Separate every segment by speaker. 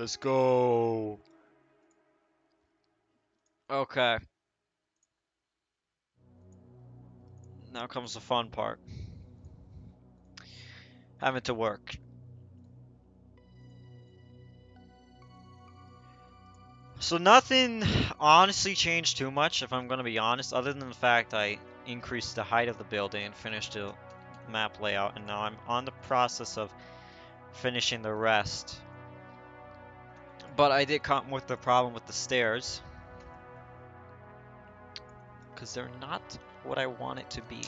Speaker 1: Let's go. Okay. Now comes the fun part. Having to work. So nothing honestly changed too much, if I'm gonna be honest, other than the fact I increased the height of the building and finished the map layout, and now I'm on the process of finishing the rest. But I did come with the problem with the stairs, because they're not what I want it to be.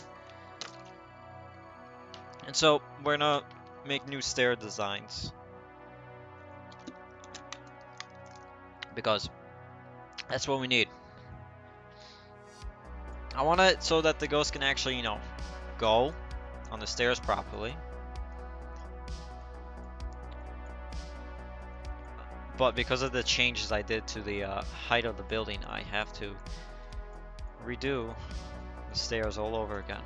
Speaker 1: And so we're gonna make new stair designs, because that's what we need. I want it so that the ghost can actually, you know, go on the stairs properly. But because of the changes I did to the height of the building, I have to redo the stairs all over again.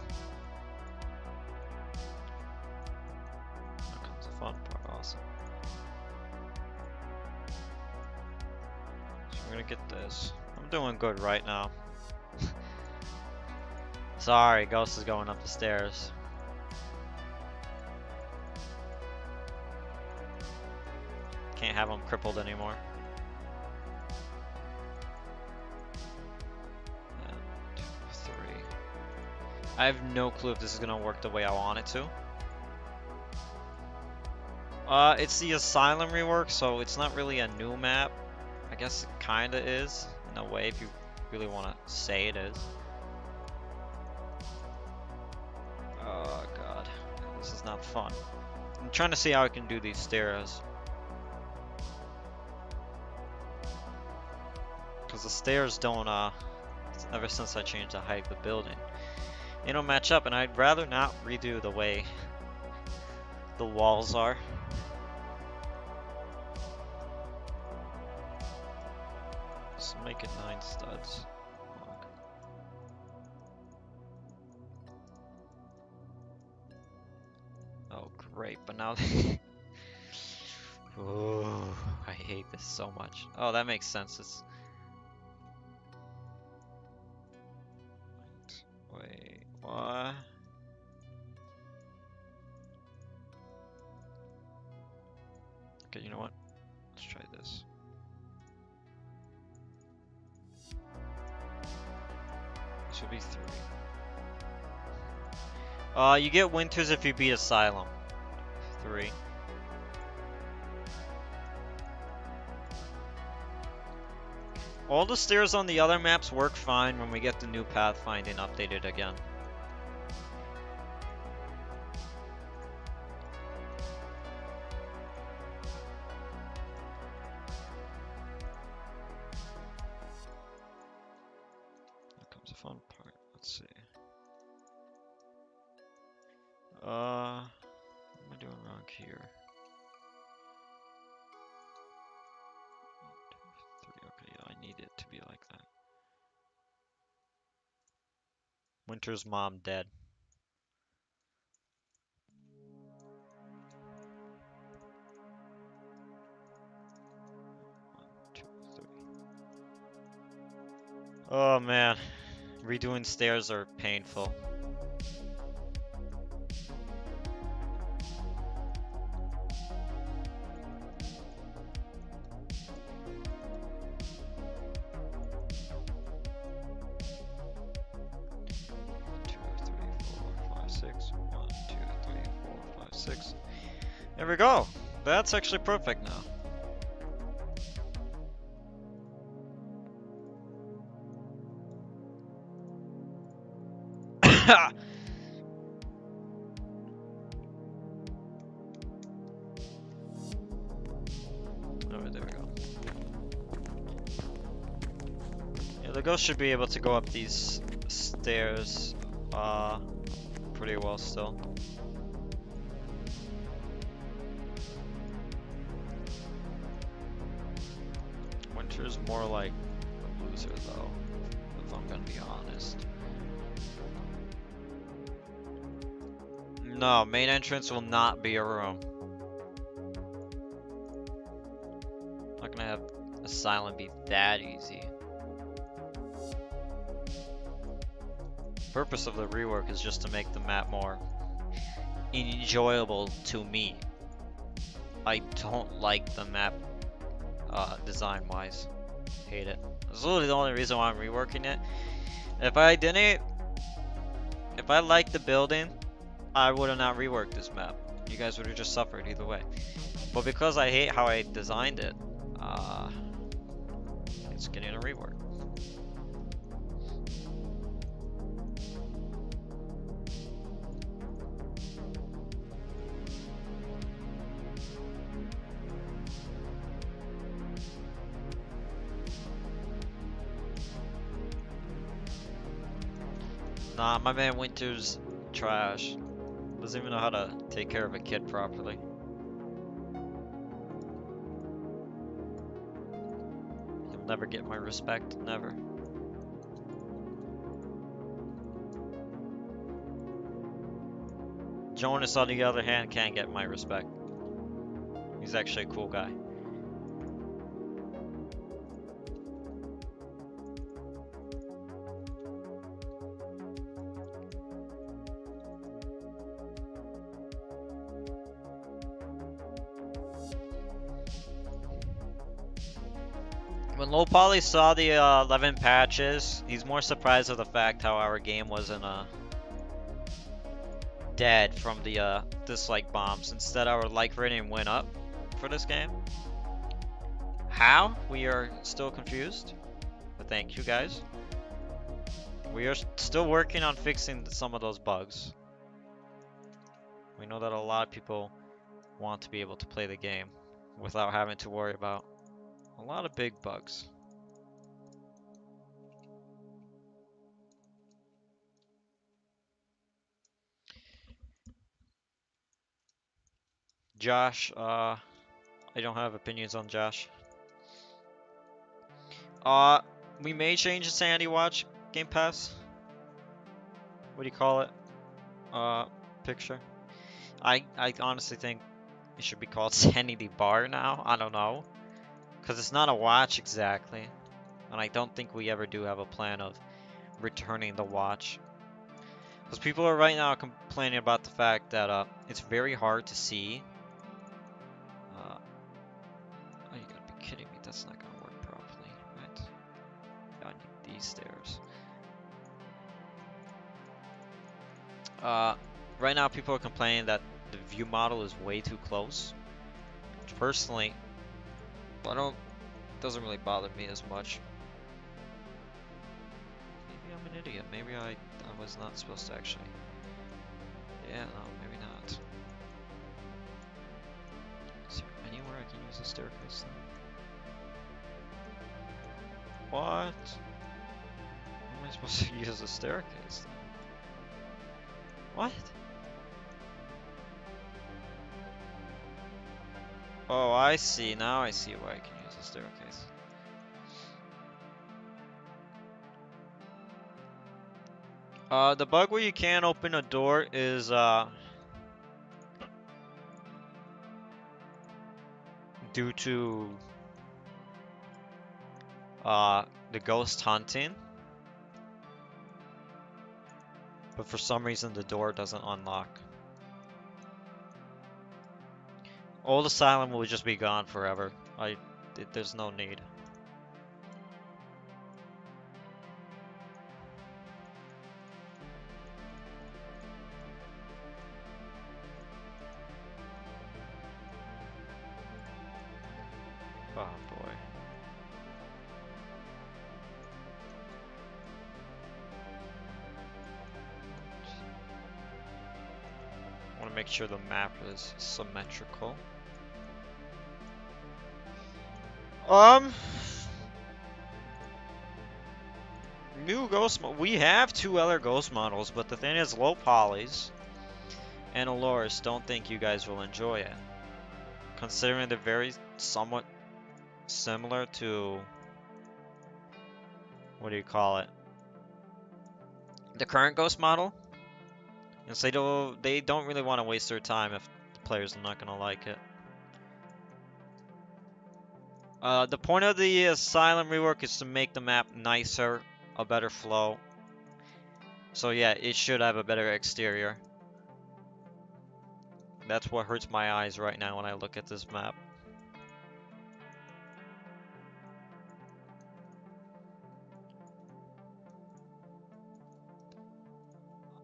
Speaker 1: Here comes the fun part also. So we're gonna get this. I'm doing good right now. Sorry, Ghost is going up the stairs. Can't have him crippled anymore. And 2, 3. I have no clue if this is gonna work the way I want it to. It's the Asylum rework, so it's not really a new map. I guess it kinda is, in a way, if you really wanna say it is. Oh god, this is not fun. I'm trying to see how I can do these stairs. Because the stairs don't, ever since I changed the height of the building, they don't match up, and I'd rather not redo the way the walls are. Let's make it 9 studs. Oh great, but now oh, I hate this so much. Oh, that makes sense. It's wait, what? Okay, you know what? Let's try this. This will be 3. You get winters if you beat Asylum. 3. All the stairs on the other maps work fine when we get the new pathfinding updated again. Here comes the fun part. Let's see. What am I doing wrong here? 1, 2, 3. Okay, yeah, I need it to be like that. Winter's mom dead. Oh man, redoing stairs are painful. There we go. That's actually perfect now. Alright, there we go. Yeah, the ghost should be able to go up these stairs pretty well still. Winter's more like a loser though, if I'm gonna be honest. No, main entrance will not be a room. Asylum be that easy. The purpose of the rework is just to make the map more enjoyable to me. I don't like the map design-wise. Hate it. That's literally the only reason why I'm reworking it. If I liked the building, I would have not reworked this map. You guys would have just suffered either way. But because I hate how I designed it, it's getting a rework. Nah, my man Winter's trash. Doesn't even know how to take care of a kid properly. He'll never get my respect, never. Jonas, on the other hand, can't get my respect. He's actually a cool guy. When Low Poly saw the 11 patches, he's more surprised of the fact how our game wasn't dead from the dislike bombs. Instead, our like rating went up for this game. How? We are still confused. But thank you guys. We are still working on fixing some of those bugs. We know that a lot of people want to be able to play the game without having to worry about a lot of big bugs. Josh, I don't have opinions on Josh. We may change the Sandy Watch Game Pass. What do you call it? Picture. I honestly think it should be called Sanity Bar now. I don't know. Because it's not a watch exactly. And I don't think we ever do have a plan of returning the watch. Because people are right now complaining about the fact that it's very hard to see. Oh, you gotta be kidding me. That's not gonna work properly, right? I need these stairs. Right now people are complaining that the view model is way too close. Which personally, doesn't really bother me as much. Maybe I'm an idiot. Maybe I was not supposed to actually. Yeah, no, maybe not. Is there anywhere I can use the staircase then? What? How am I supposed to use the staircase then? What? Oh, I see. Now I see why I can use the staircase. The bug where you can't open a door is due to the ghost hunting. But for some reason the door doesn't unlock. Old Asylum will just be gone forever. There's no need. Oh boy. I want to make sure the map is symmetrical. New ghost we have 2 other ghost models, but the thing is, low polys and Aloris don't think you guys will enjoy it. Considering they're very somewhat similar to, what do you call it? The current ghost model. And so they don't really want to waste their time if the players are not going to like it. The point of the Asylum rework is to make the map nicer, a better flow. So yeah, it should have a better exterior. That's what hurts my eyes right now when I look at this map.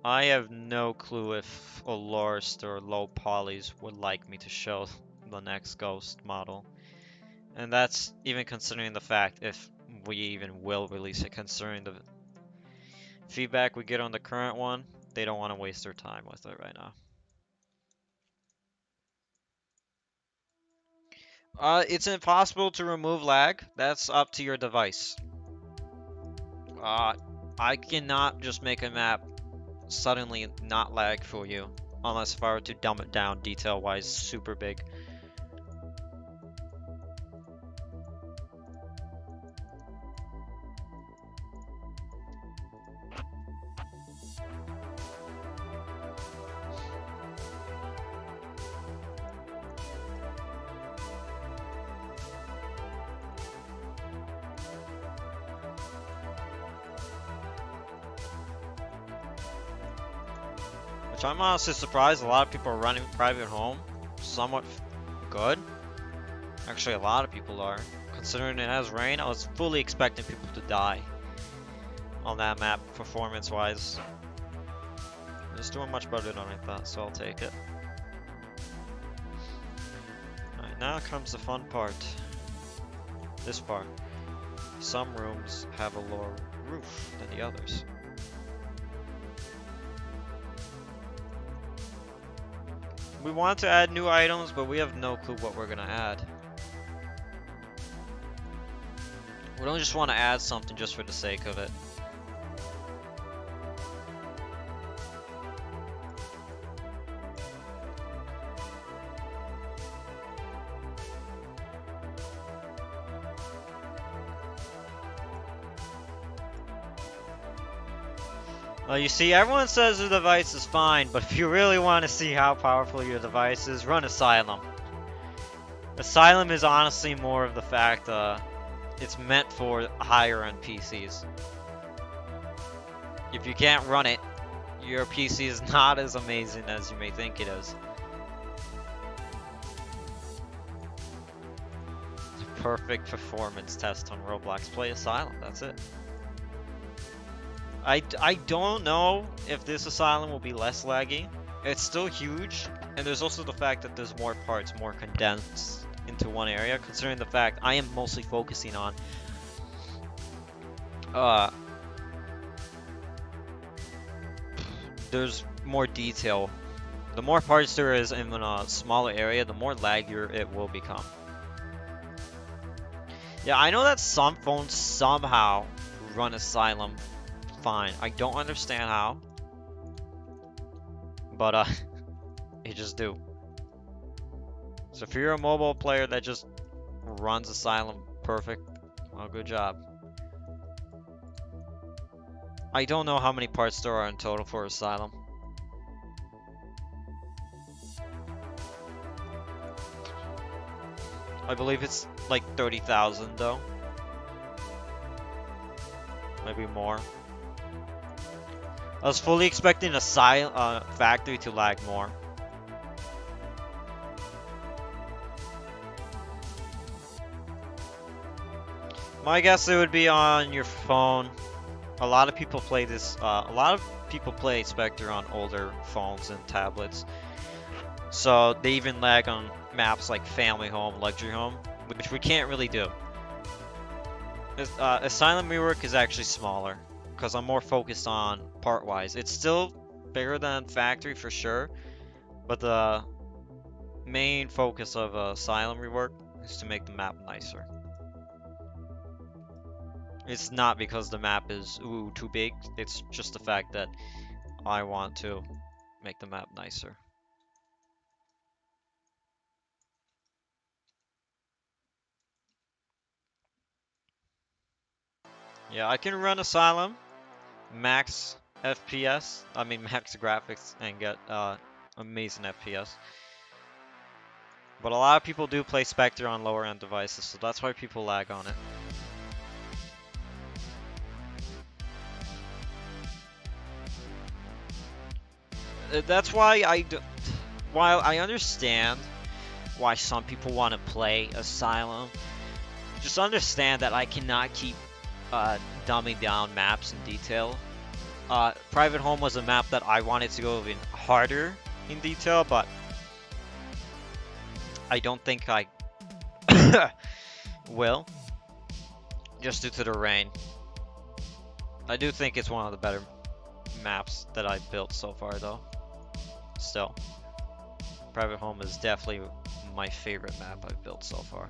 Speaker 1: I have no clue if Olorst or Low Polys would like me to show the next Ghost model. And that's even considering the fact if we even will release it, considering the feedback we get on the current one, they don't want to waste their time with it right now. It's impossible to remove lag. That's up to your device. I cannot just make a map suddenly not lag for you, unless if I were to dumb it down detail-wise super big. Which I'm honestly surprised a lot of people are running private home somewhat good. Actually, a lot of people are. Considering it has rain, I was fully expecting people to die on that map performance-wise. It's doing much better than I thought, so I'll take it. Alright, now comes the fun part. This part. Some rooms have a lower roof than the others. We want to add new items, but we have no clue what we're gonna add. We don't just want to add something just for the sake of it. You see, everyone says the device is fine, but if you really want to see how powerful your device is, run Asylum. Asylum is honestly more of the fact it's meant for higher end PCs. If you can't run it, your PC is not as amazing as you may think it is. Perfect performance test on Roblox. Play Asylum, that's it. I don't know if this Asylum will be less laggy. It's still huge, and there's also the fact that there's more parts, more condensed into one area, considering the fact I am mostly focusing on there's more detail. The more parts there is in a smaller area, the more laggier it will become. Yeah, I know that some phones somehow run Asylum fine. I don't understand how, but they just do. So if you're a mobile player that just runs Asylum perfect, well, good job. I don't know how many parts there are in total for Asylum. I believe it's like 30,000 though. Maybe more. I was fully expecting a factory to lag more. My guess it would be on your phone. A lot of people play this. A lot of people play Specter on older phones and tablets. So they even lag on maps like Family Home, Luxury Home, which we can't really do. Asylum rework is actually smaller, because I'm more focused on part-wise. It's still bigger than Factory for sure, but the main focus of Asylum rework is to make the map nicer. It's not because the map is too big, it's just the fact that I want to make the map nicer. Yeah, I can run Asylum, max FPS, max graphics, and get amazing FPS. But a lot of people do play Specter on lower end devices, so that's why people lag on it. That's why while I understand why some people want to play Asylum, just understand that I cannot keep dumbing down maps in detail. Private Home was a map that I wanted to go even harder in detail, but I don't think I will, just due to the rain. I do think it's one of the better maps that I've built so far, though. Still, Private Home is definitely my favorite map I've built so far.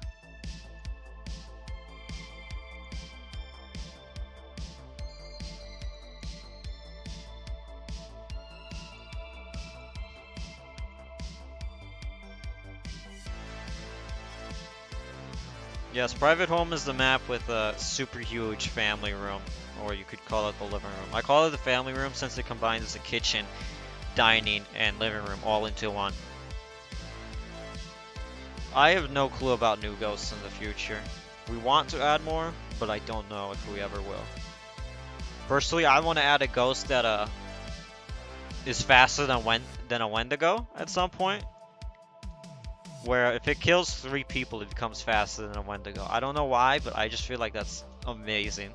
Speaker 1: Yes, Private Home is the map with a super huge family room, or you could call it the living room. I call it the family room since it combines the kitchen, dining, and living room all into one. I have no clue about new ghosts in the future. We want to add more, but I don't know if we ever will. Personally, I want to add a ghost that is faster than a Wendigo at some point. Where if it kills 3 people, it becomes faster than a Wendigo. I don't know why, but I just feel like that's amazing.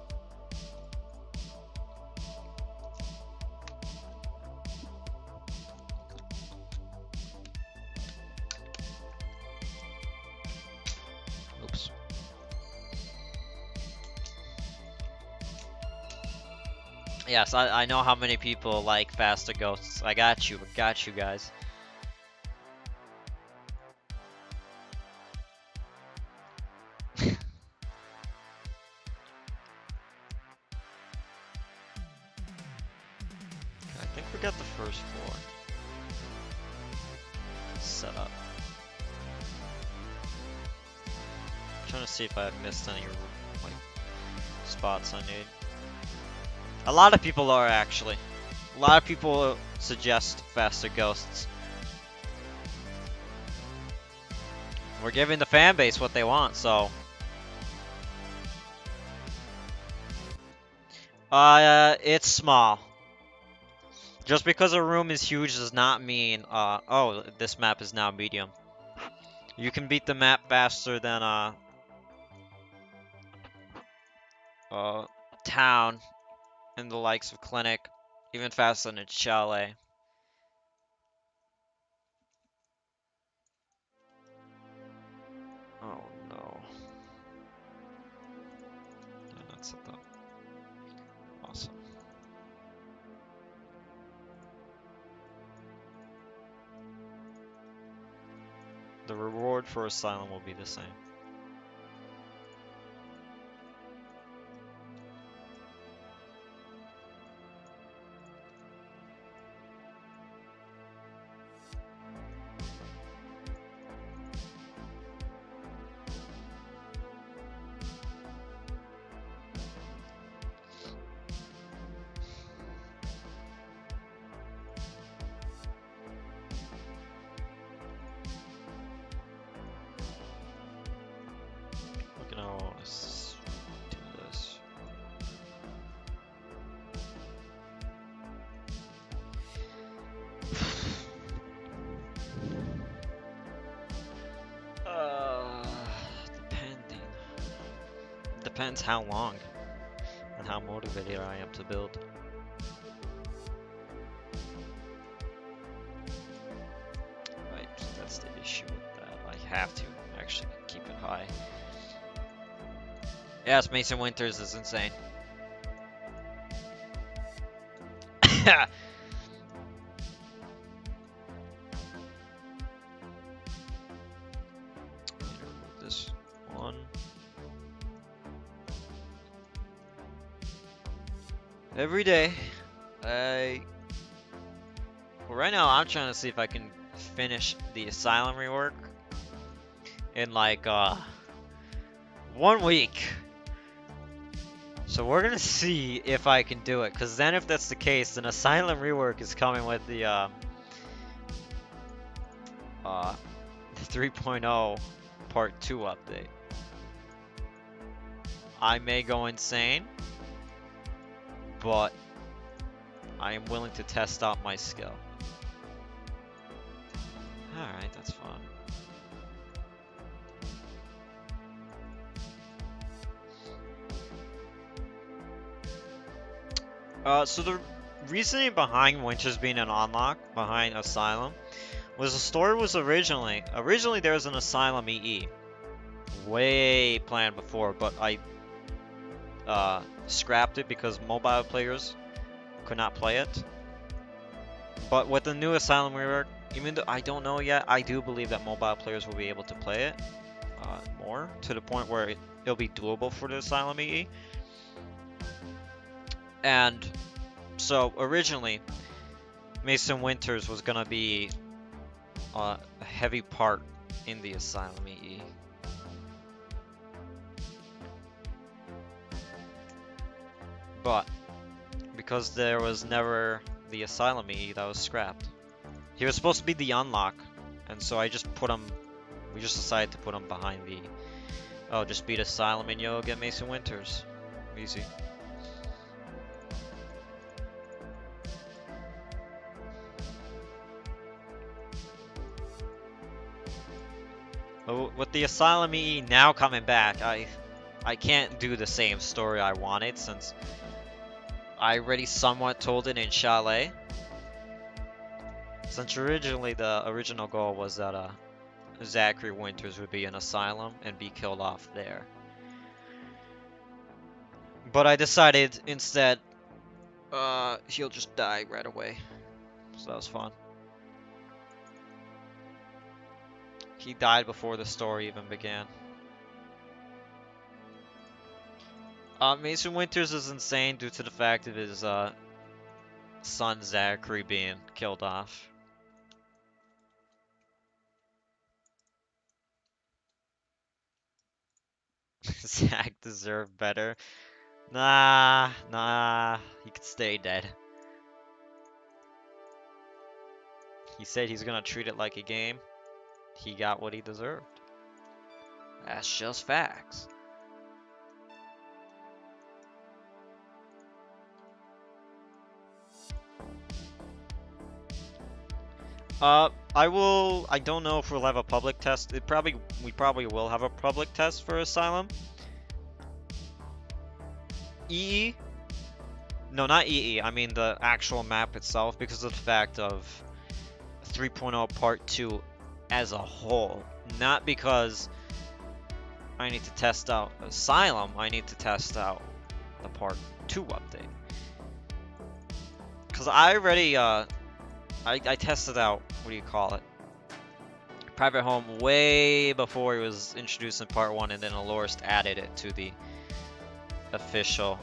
Speaker 1: Oops. Yes, I know how many people like faster ghosts. I got you guys. I think we got the first floor set up. I'm trying to see if I missed any like spots I need. A lot of people are actually. A lot of people suggest faster ghosts. We're giving the fan base what they want, so. It's small. Just because a room is huge does not mean, oh, this map is now medium. You can beat the map faster than, town and the likes of clinic, even faster than its chalet. Oh no. Yeah, that's set up. Awesome. The reward for Asylum will be the same. Look at how I want to do this. Depending. Depends how long and how motivated I am to build. Right, that's the issue with that. I have to actually keep it high. Yes, Mason Winters is insane. This one. Every day, well, right now I'm trying to see if I can finish the Asylum rework in like 1 week. So we're gonna see if I can do it, because then if that's the case, then Asylum rework is coming with the the 3.0 Part 2 update. I may go insane, but I am willing to test out my skill. Alright, that's fun. So the reasoning behind Winters being an unlock behind Asylum was the story was originally there was an Asylum EE way planned before, but I scrapped it because mobile players could not play it. But with the new Asylum rework, even though I don't know yet, I do believe that mobile players will be able to play it more to the point where it'll be doable for the Asylum EE. And so originally, Mason Winters was gonna be a heavy part in the Asylum EE. But because there was never the Asylum EE, that was scrapped. He was supposed to be the unlock, and so I just put him. We just decided to put him behind the. Oh, just beat Asylum and yo, get Mason Winters. Easy. But with the Asylum EE now coming back, I can't do the same story I wanted since I already somewhat told it in Chalet. Since originally the original goal was that Zachary Winters would be in Asylum and be killed off there. But I decided instead he'll just die right away. So that was fun. He died before the story even began. Mason Winters is insane due to the fact of his son Zachary being killed off. Zach deserved better. Nah, he could stay dead. He said he's gonna treat it like a game. He got what he deserved. That's just facts. I don't know if we'll have a public test. We probably will have a public test for Asylum. EE? No, not EE. I mean the actual map itself, because of the fact of 3.0 Part 2 as a whole. Not because I need to test out Asylum, I need to test out the Part 2 update. Because I already, I tested out, what do you call it? Private Home way before it was introduced in Part 1, and then Alorist added it to the official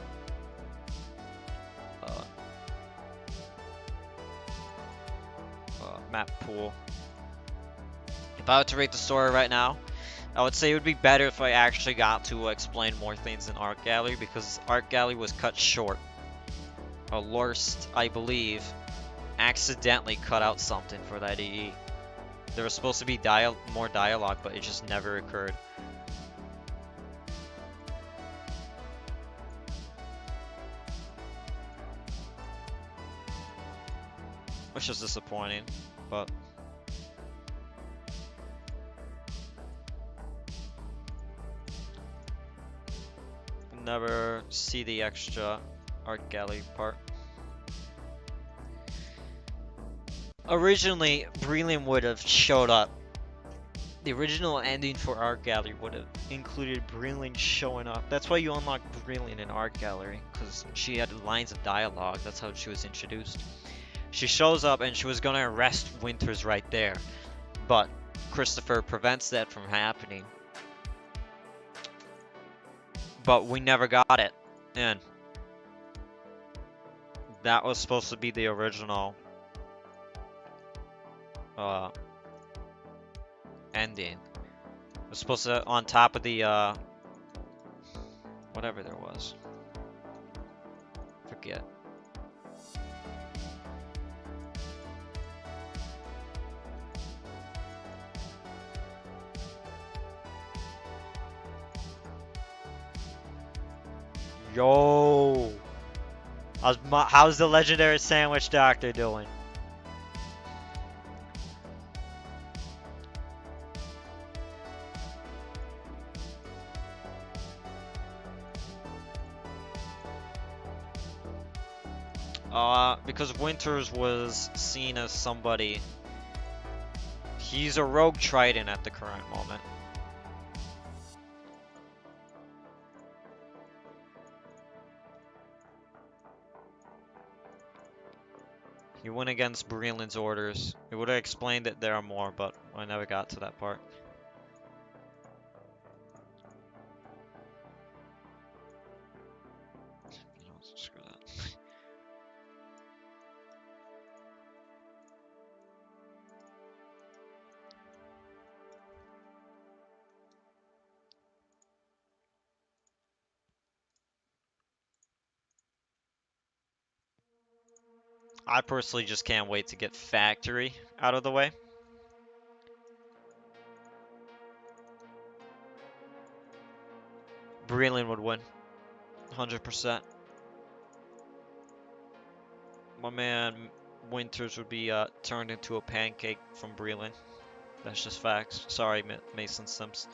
Speaker 1: map pool. If I were to rate the story right now, I would say it would be better if I actually got to explain more things in Art Gallery, because Art Gallery was cut short. Alorist, I believe, accidentally cut out something for that EE. There was supposed to be more dialogue, but it just never occurred. Which is disappointing, but never see the extra art gallery part. Originally, Breland would have showed up. The original ending for Art Gallery would have included Breland showing up. That's why you unlock Breland in Art Gallery, because she had lines of dialogue. That's how she was introduced. She shows up and she was going to arrest Winters right there, but Christopher prevents that from happening. But we never got it, and that was supposed to be the original ending. It was supposed to, on top of the whatever there was. Forget. Yo. How's the legendary sandwich doctor doing? Because Winters was seen as somebody. He's a rogue trident at the current moment. He went against Breland's orders. It would have explained it there more, but I never got to that part. No, screw that. I personally just can't wait to get Factory out of the way. Breland would win. 100%. My man Winters would be turned into a pancake from Breland. That's just facts. Sorry, Mason Sims.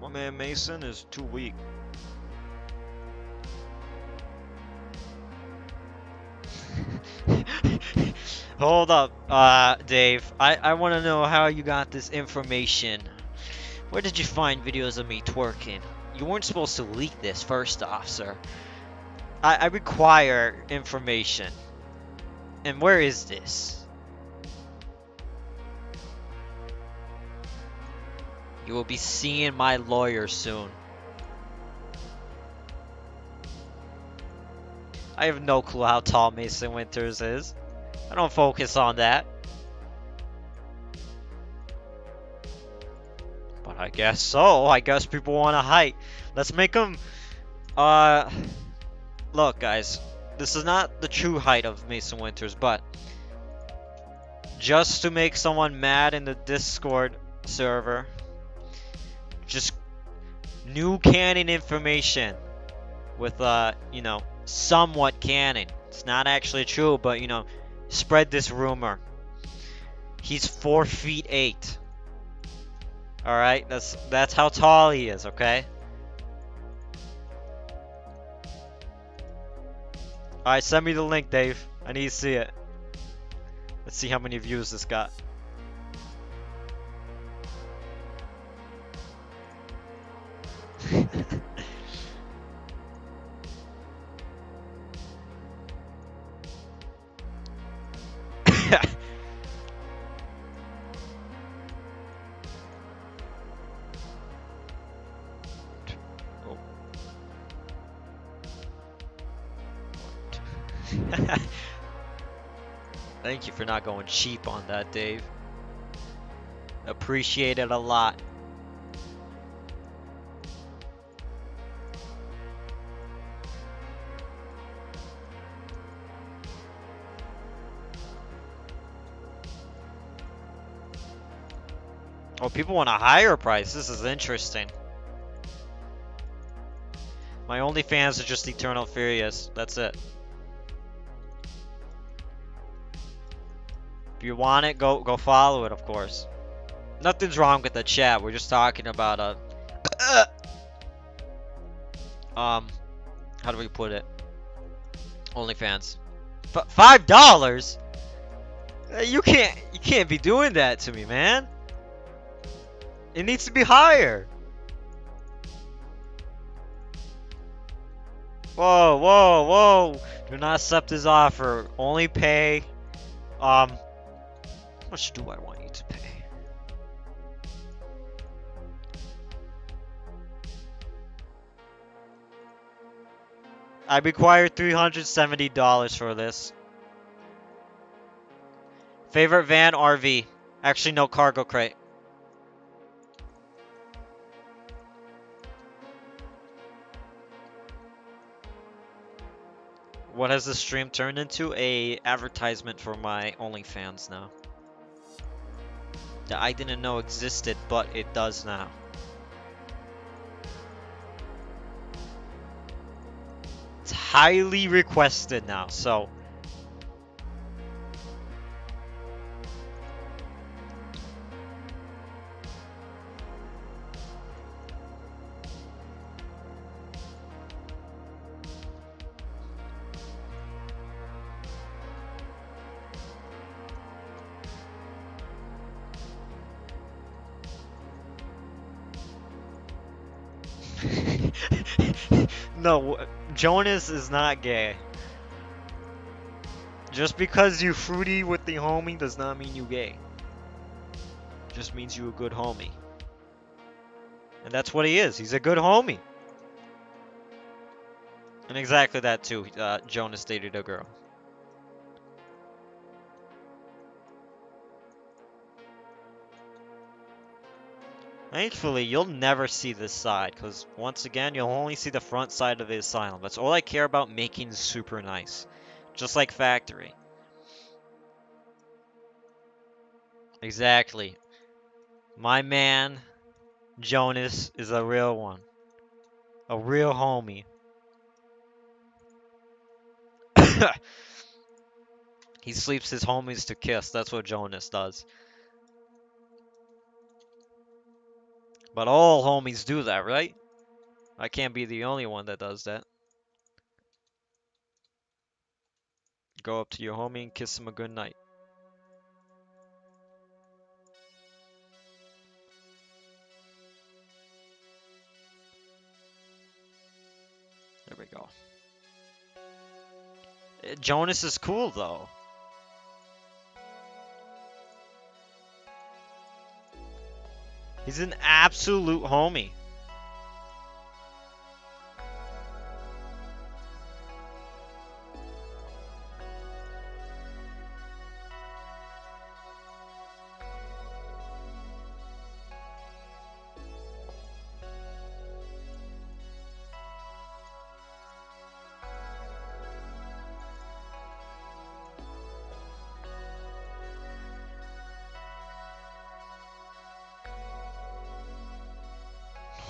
Speaker 1: My man Mason is too weak. Hold up, Dave. I want to know how you got this information. Where did you find videos of me twerking? You weren't supposed to leak this, first off, sir. I require information. And where is this? You will be seeing my lawyer soon. I have no clue how tall Mason Winters is. I don't focus on that. But I guess so. I guess people want a height. Let's make them... Look, guys. This is not the true height of Mason Winters, but... just to make someone mad in the Discord server... just... new canon information. With, you know... somewhat canon. It's not actually true, but, you know... spread this rumor. He's 4'8". Alright, that's how tall he is, okay? Alright, send me the link, Dave. I need to see it. Let's see how many views this got. Thank you for not going cheap on that, Dave. Appreciate it a lot. Oh, people want a higher price. This is interesting. My OnlyFans are just Eternal Furious. That's it. If you want it, go follow it, of course. Nothing's wrong with the chat. We're just talking about how do we put it? OnlyFans. $5? You can't be doing that to me, man. It needs to be higher. Whoa, whoa, whoa. Do not accept his offer. Only pay. How much do I want you to pay? I require $370 for this. Favorite van, RV. Actually, no, cargo crate. What has this stream turned into? A advertisement for my OnlyFans now. That I didn't know existed, but it does now. It's highly requested now, so... No, Jonas is not gay. Just because you fruity with the homie does not mean you gay. Just means you a good homie. And that's what he is. He's a good homie. And exactly that too. Jonas dated a girl. Thankfully, you'll never see this side, because once again, you'll only see the front side of the asylum. That's all I care about, making super nice. Just like Factory. Exactly. My man, Jonas, is a real one. A real homie. He sleeps his homies to kiss. That's what Jonas does. But all homies do that, right? I can't be the only one that does that. Go up to your homie and kiss him a good night. There we go. Jonas is cool, though. He's an absolute homie.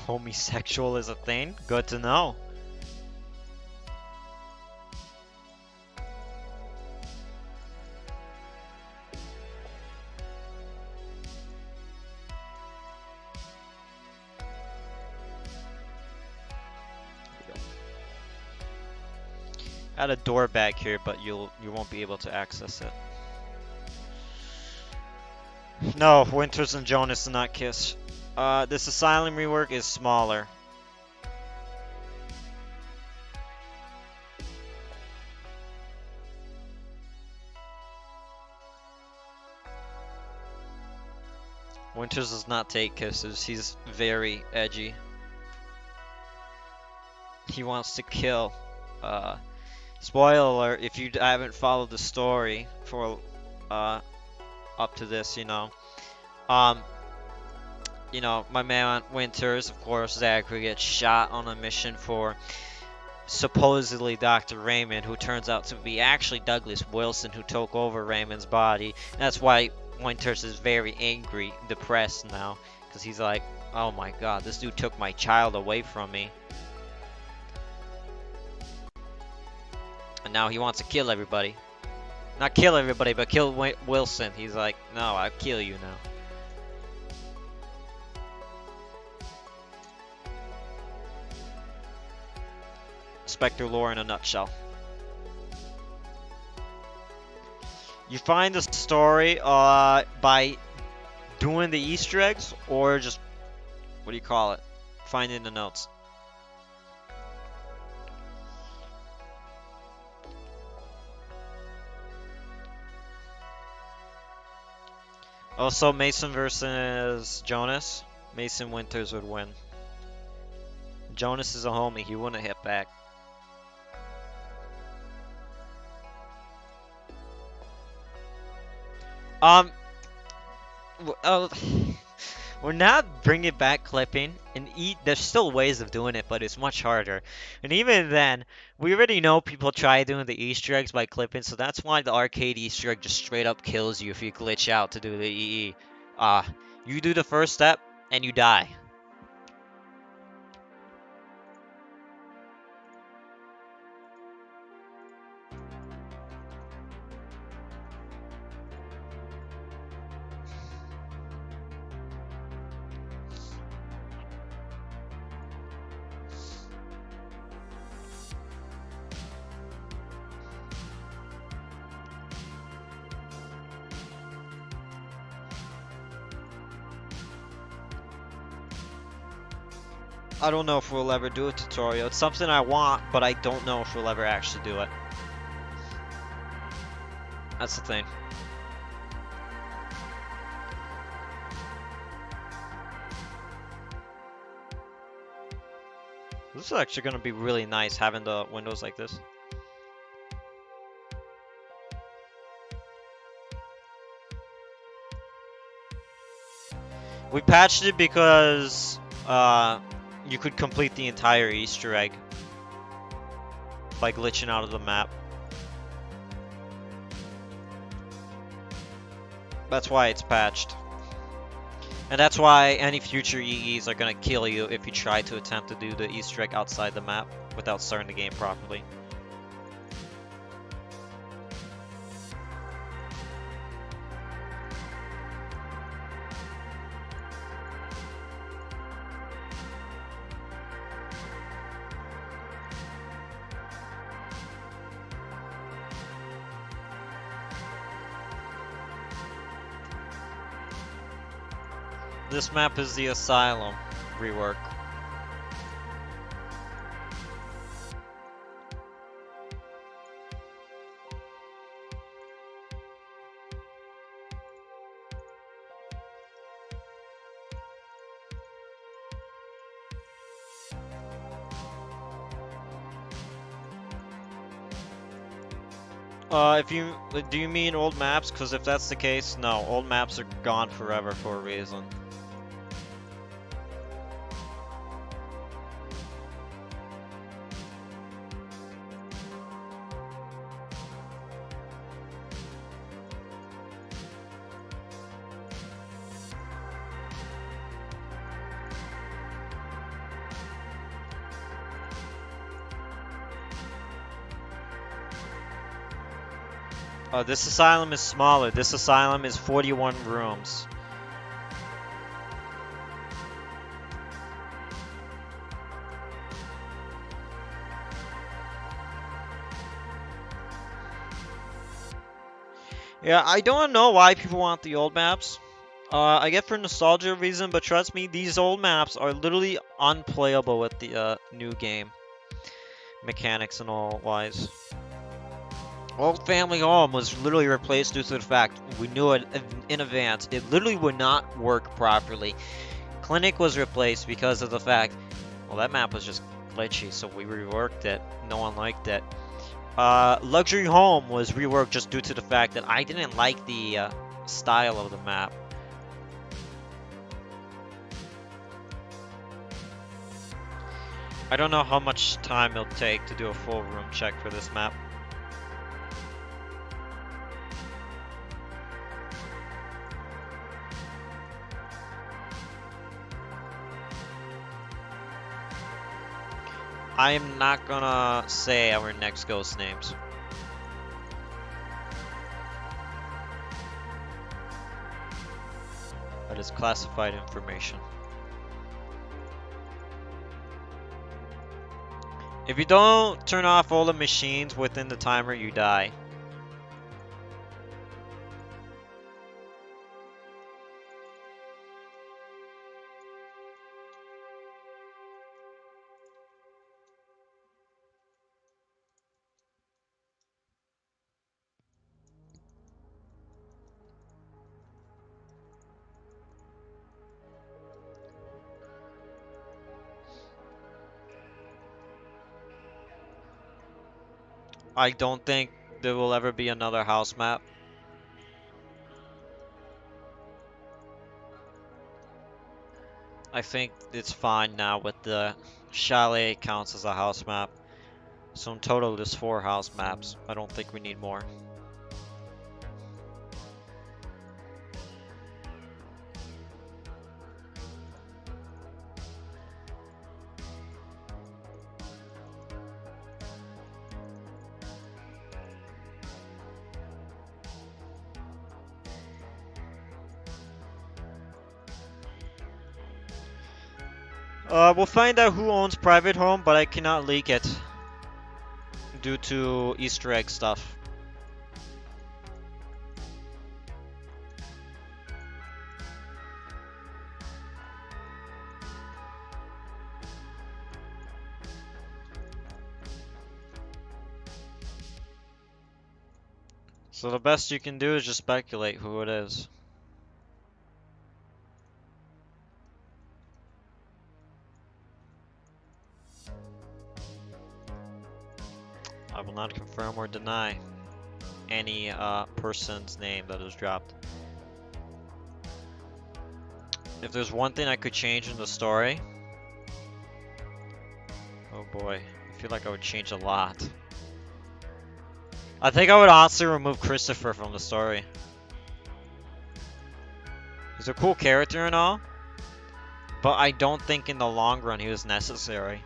Speaker 1: Homosexual is a thing? Good to know. Add a door back here, but you won't be able to access it. No, Winters and Jonas do not kiss. This Asylum rework is smaller. Winters does not take kisses. He's very edgy. He wants to kill. Spoiler alert, if you haven't followed the story for up to this, my man Winters, of course, Zachary gets shot on a mission for supposedly Dr. Raymond, who turns out to be actually Douglas Wilson, who took over Raymond's body. And that's why Winters is very angry, depressed now, because he's like, oh my god, this dude took my child away from me. And now he wants to kill everybody. Not kill everybody, but kill Wilson. He's like, no, I'll kill you now. Specter lore in a nutshell. You find the story by doing the Easter eggs, or just, what do you call it? Finding the notes. Also, Mason versus Jonas. Mason Winters would win. Jonas is a homie. He wouldn't hit back. We're not bringing back clipping, and there's still ways of doing it, but it's much harder. And even then, we already know people try doing the Easter eggs by clipping, so that's why the arcade Easter egg just straight up kills you if you glitch out to do the EE. You do the first step, and you die. I don't know if we'll ever do a tutorial. It's something I want, but I don't know if we'll ever actually do it. That's the thing. This is actually going to be really nice having the windows like this. We patched it because you could complete the entire Easter egg by glitching out of the map. That's why it's patched. And that's why any future EEs are gonna kill you if you try to attempt to do the Easter egg outside the map without starting the game properly. This map is the Asylum rework. Do you mean old maps? Because if that's the case, no, old maps are gone forever for a reason. This asylum is smaller. This asylum is 41 rooms. Yeah, I don't know why people want the old maps. I get for nostalgia reason, but trust me, these old maps are literally unplayable with the new game mechanics and all wise. Old Family Home was literally replaced due to the fact we knew it in advance. It literally would not work properly. Clinic was replaced because of the fact, well, that map was just glitchy, so we reworked it. No one liked it. Luxury Home was reworked just due to the fact that I didn't like the style of the map. I don't know how much time it'll take to do a full room check for this map. I am not gonna say our next ghost names. That is classified information. If you don't turn off all the machines within the timer, you die. I don't think there will ever be another house map. I think it's fine now with the chalet counts as a house map. So in total there's 4 house maps. I don't think we need more. We'll find out who owns private home, but I cannot leak it due to Easter egg stuff. So the best you can do is just speculate who it is. I will not confirm or deny any person's name that is dropped. If there's one thing I could change in the story, oh boy, I feel like I would change a lot. I think I would honestly remove Christopher from the story. He's a cool character and all, but I don't think in the long run he was necessary.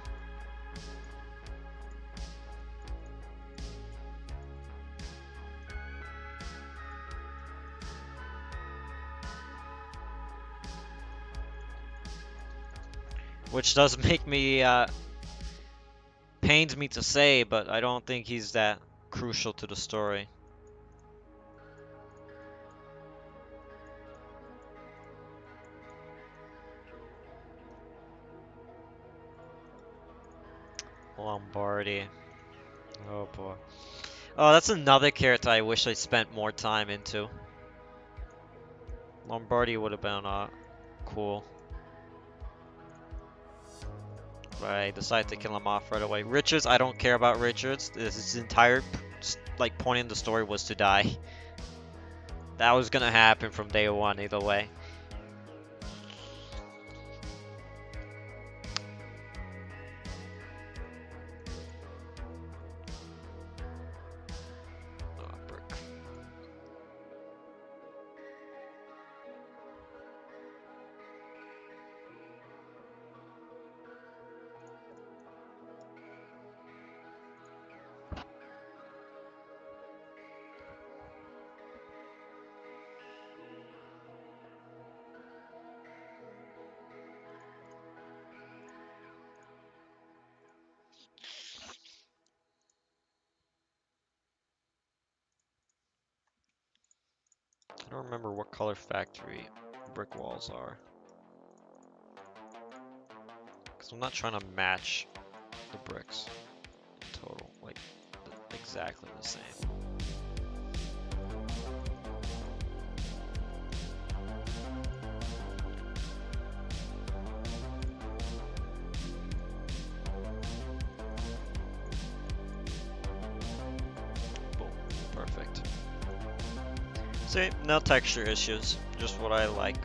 Speaker 1: Which does make me, pains me to say, but I don't think he's that crucial to the story. Lombardi. Oh boy. Oh, that's another character I wish I spent more time into. Lombardi would have been, cool. But I decided to kill him off right away. Richards, I don't care about Richards. His entire, like, point in the story was to die. That was gonna happen from day one, either way. Oh, brick. I don't remember what color factory brick walls are. Because I'm not trying to match the bricks in total, like exactly the same. Boom, perfect. See, no texture issues, just what I like.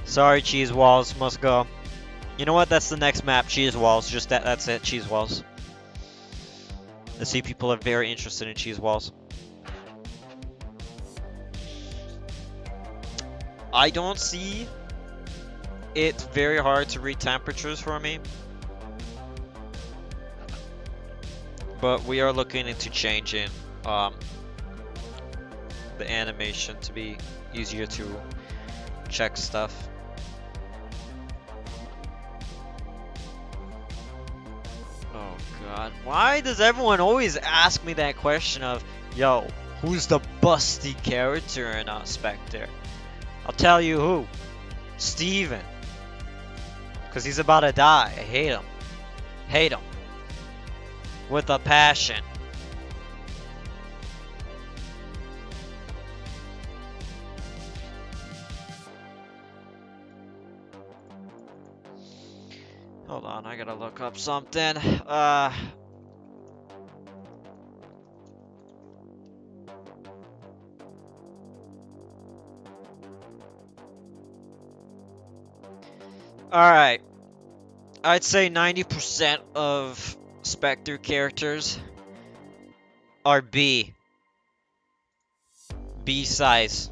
Speaker 1: Sorry, cheese walls, must go. You know what? That's the next map, cheese walls. Just that's it, cheese walls. I see people are very interested in cheese walls. I don't see it very hard to read temperatures for me. But we are looking into changing the animation to be easier to check stuff. Oh god, why does everyone always ask me that question of, yo, who's the busty character in Specter? I'll tell you who. Steven. Because he's about to die. I hate him. Hate him. With a passion. Hold on, I gotta look up something. Alright. I'd say 90% of Specter characters are B. B size.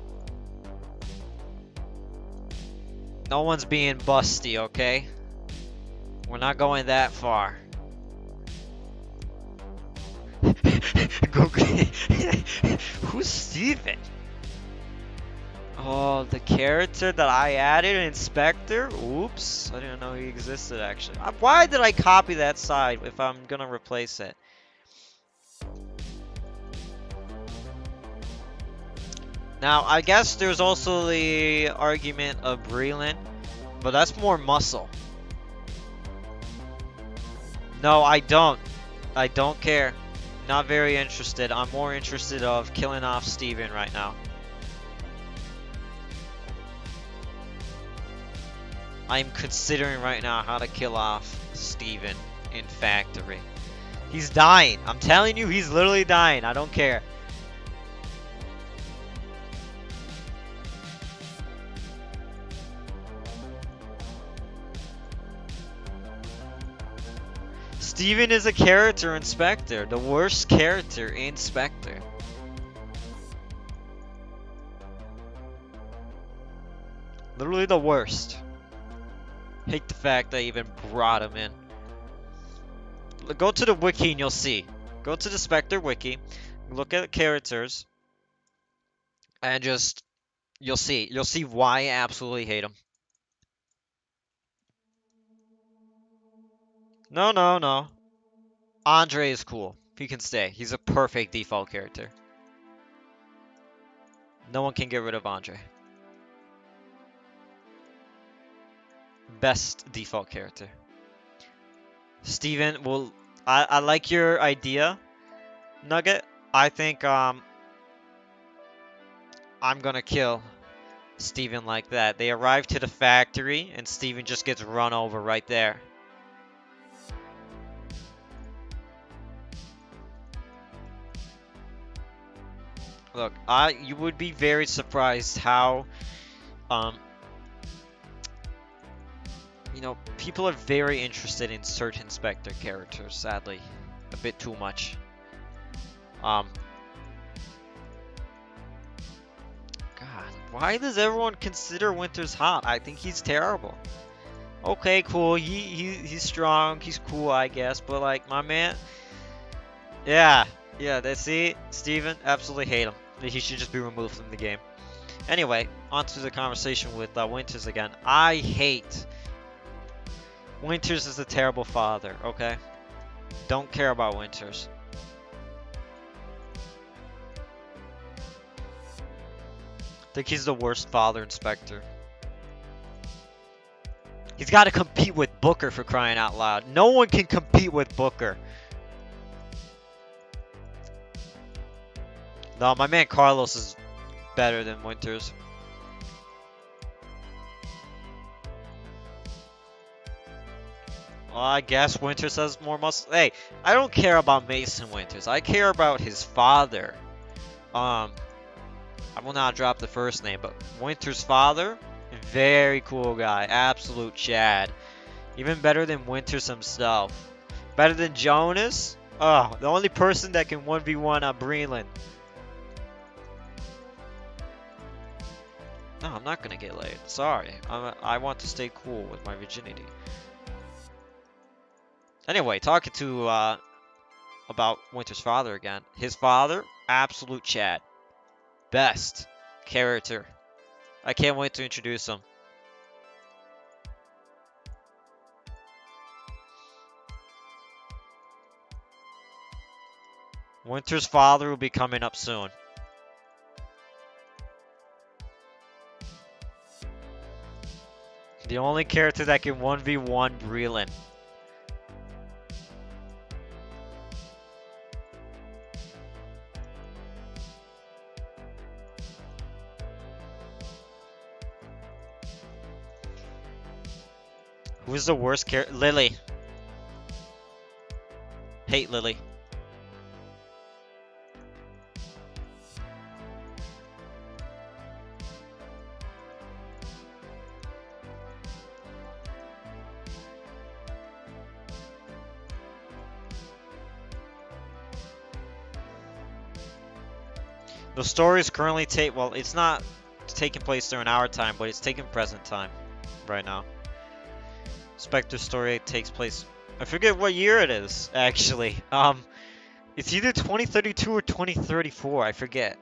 Speaker 1: No one's being busty, okay? We're not going that far. Who's Steven? Oh, the character that I added in Specter? Oops. I didn't know he existed, actually. Why did I copy that side if I'm gonna replace it? Now, I guess there's also the argument of Breland, but that's more muscle. No, I don't. I don't care. Not very interested. I'm more interested of killing off Steven right now. I'm considering right now how to kill off Steven in Factory. He's dying. I'm telling you, he's literally dying. I don't care. Steven is a character in Specter. The worst character in Specter. Literally the worst. Hate the fact I even brought him in. Go to the wiki and you'll see. Go to the Specter wiki. Look at the characters. And just... You'll see. You'll see why I absolutely hate him. No, no, no. Andre is cool. He can stay. He's a perfect default character. No one can get rid of Andre. Best default character. Steven, well, I like your idea, Nugget. I think I'm gonna kill Steven like that. They arrive to the factory and Steven just gets run over right there. Look, you would be very surprised how you know, people are very interested in certain Spectre characters, sadly. A bit too much. God, why does everyone consider Winters hot? I think he's terrible. Okay, cool. He's strong. He's cool, I guess. But like, my man, yeah, that's it. Steven, absolutely hate him. He should just be removed from the game. Anyway, on to the conversation with Winters again. I hate Winters is a terrible father. Okay, don't care about Winters. I think he's the worst father in Spectre. He's got to compete with Booker, for crying out loud. No one can compete with Booker. No, my man Carlos is better than Winters. Well, I guess Winters has more muscle. Hey, I don't care about Mason Winters. I care about his father. I will not drop the first name, but Winters' father, very cool guy. Absolute Chad. Even better than Winters himself. Better than Jonas. Oh, the only person that can 1v1 Breland. No, I'm not gonna get laid. Sorry. I want to stay cool with my virginity. Anyway, talking to about Winter's father again. His father, absolute Chad. Best character. I can't wait to introduce him. Winter's father will be coming up soon. The only character that can 1v1 Breland. Who's the worst character? Lily. Hate Lily. The story is currently well, it's not taking place during our time, but it's taking present time right now. Specter story takes place. I forget what year it is, actually. It's either 2032 or 2034, I forget.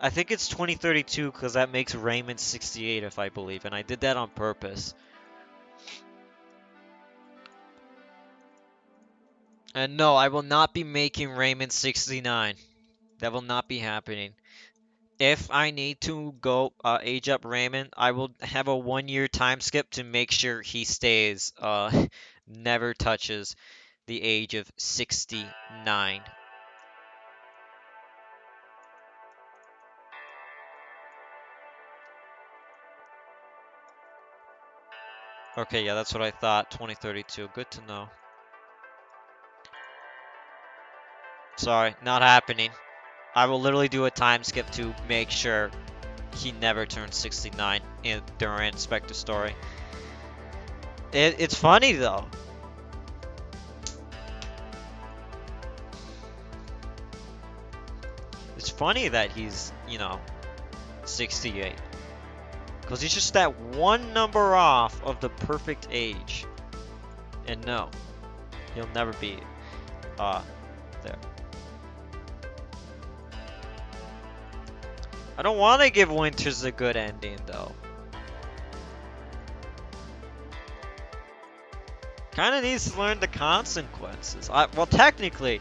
Speaker 1: I think it's 2032 because that makes Raymond 68, if I believe, and I did that on purpose. And no, I will not be making Raymond 69. That will not be happening. If I need to go age up Raymond, I will have a 1 year time skip to make sure he stays, never touches the age of 69. Okay, yeah, that's what I thought. 2032. Good to know. Sorry, not happening. I will literally do a time skip to make sure he never turns 69 during Specter story. It's funny though. It's funny that he's, 68. Because he's just that one number off of the perfect age. And no, he'll never be there. I don't want to give Winters a good ending though. Kind of needs to learn the consequences. Well, technically.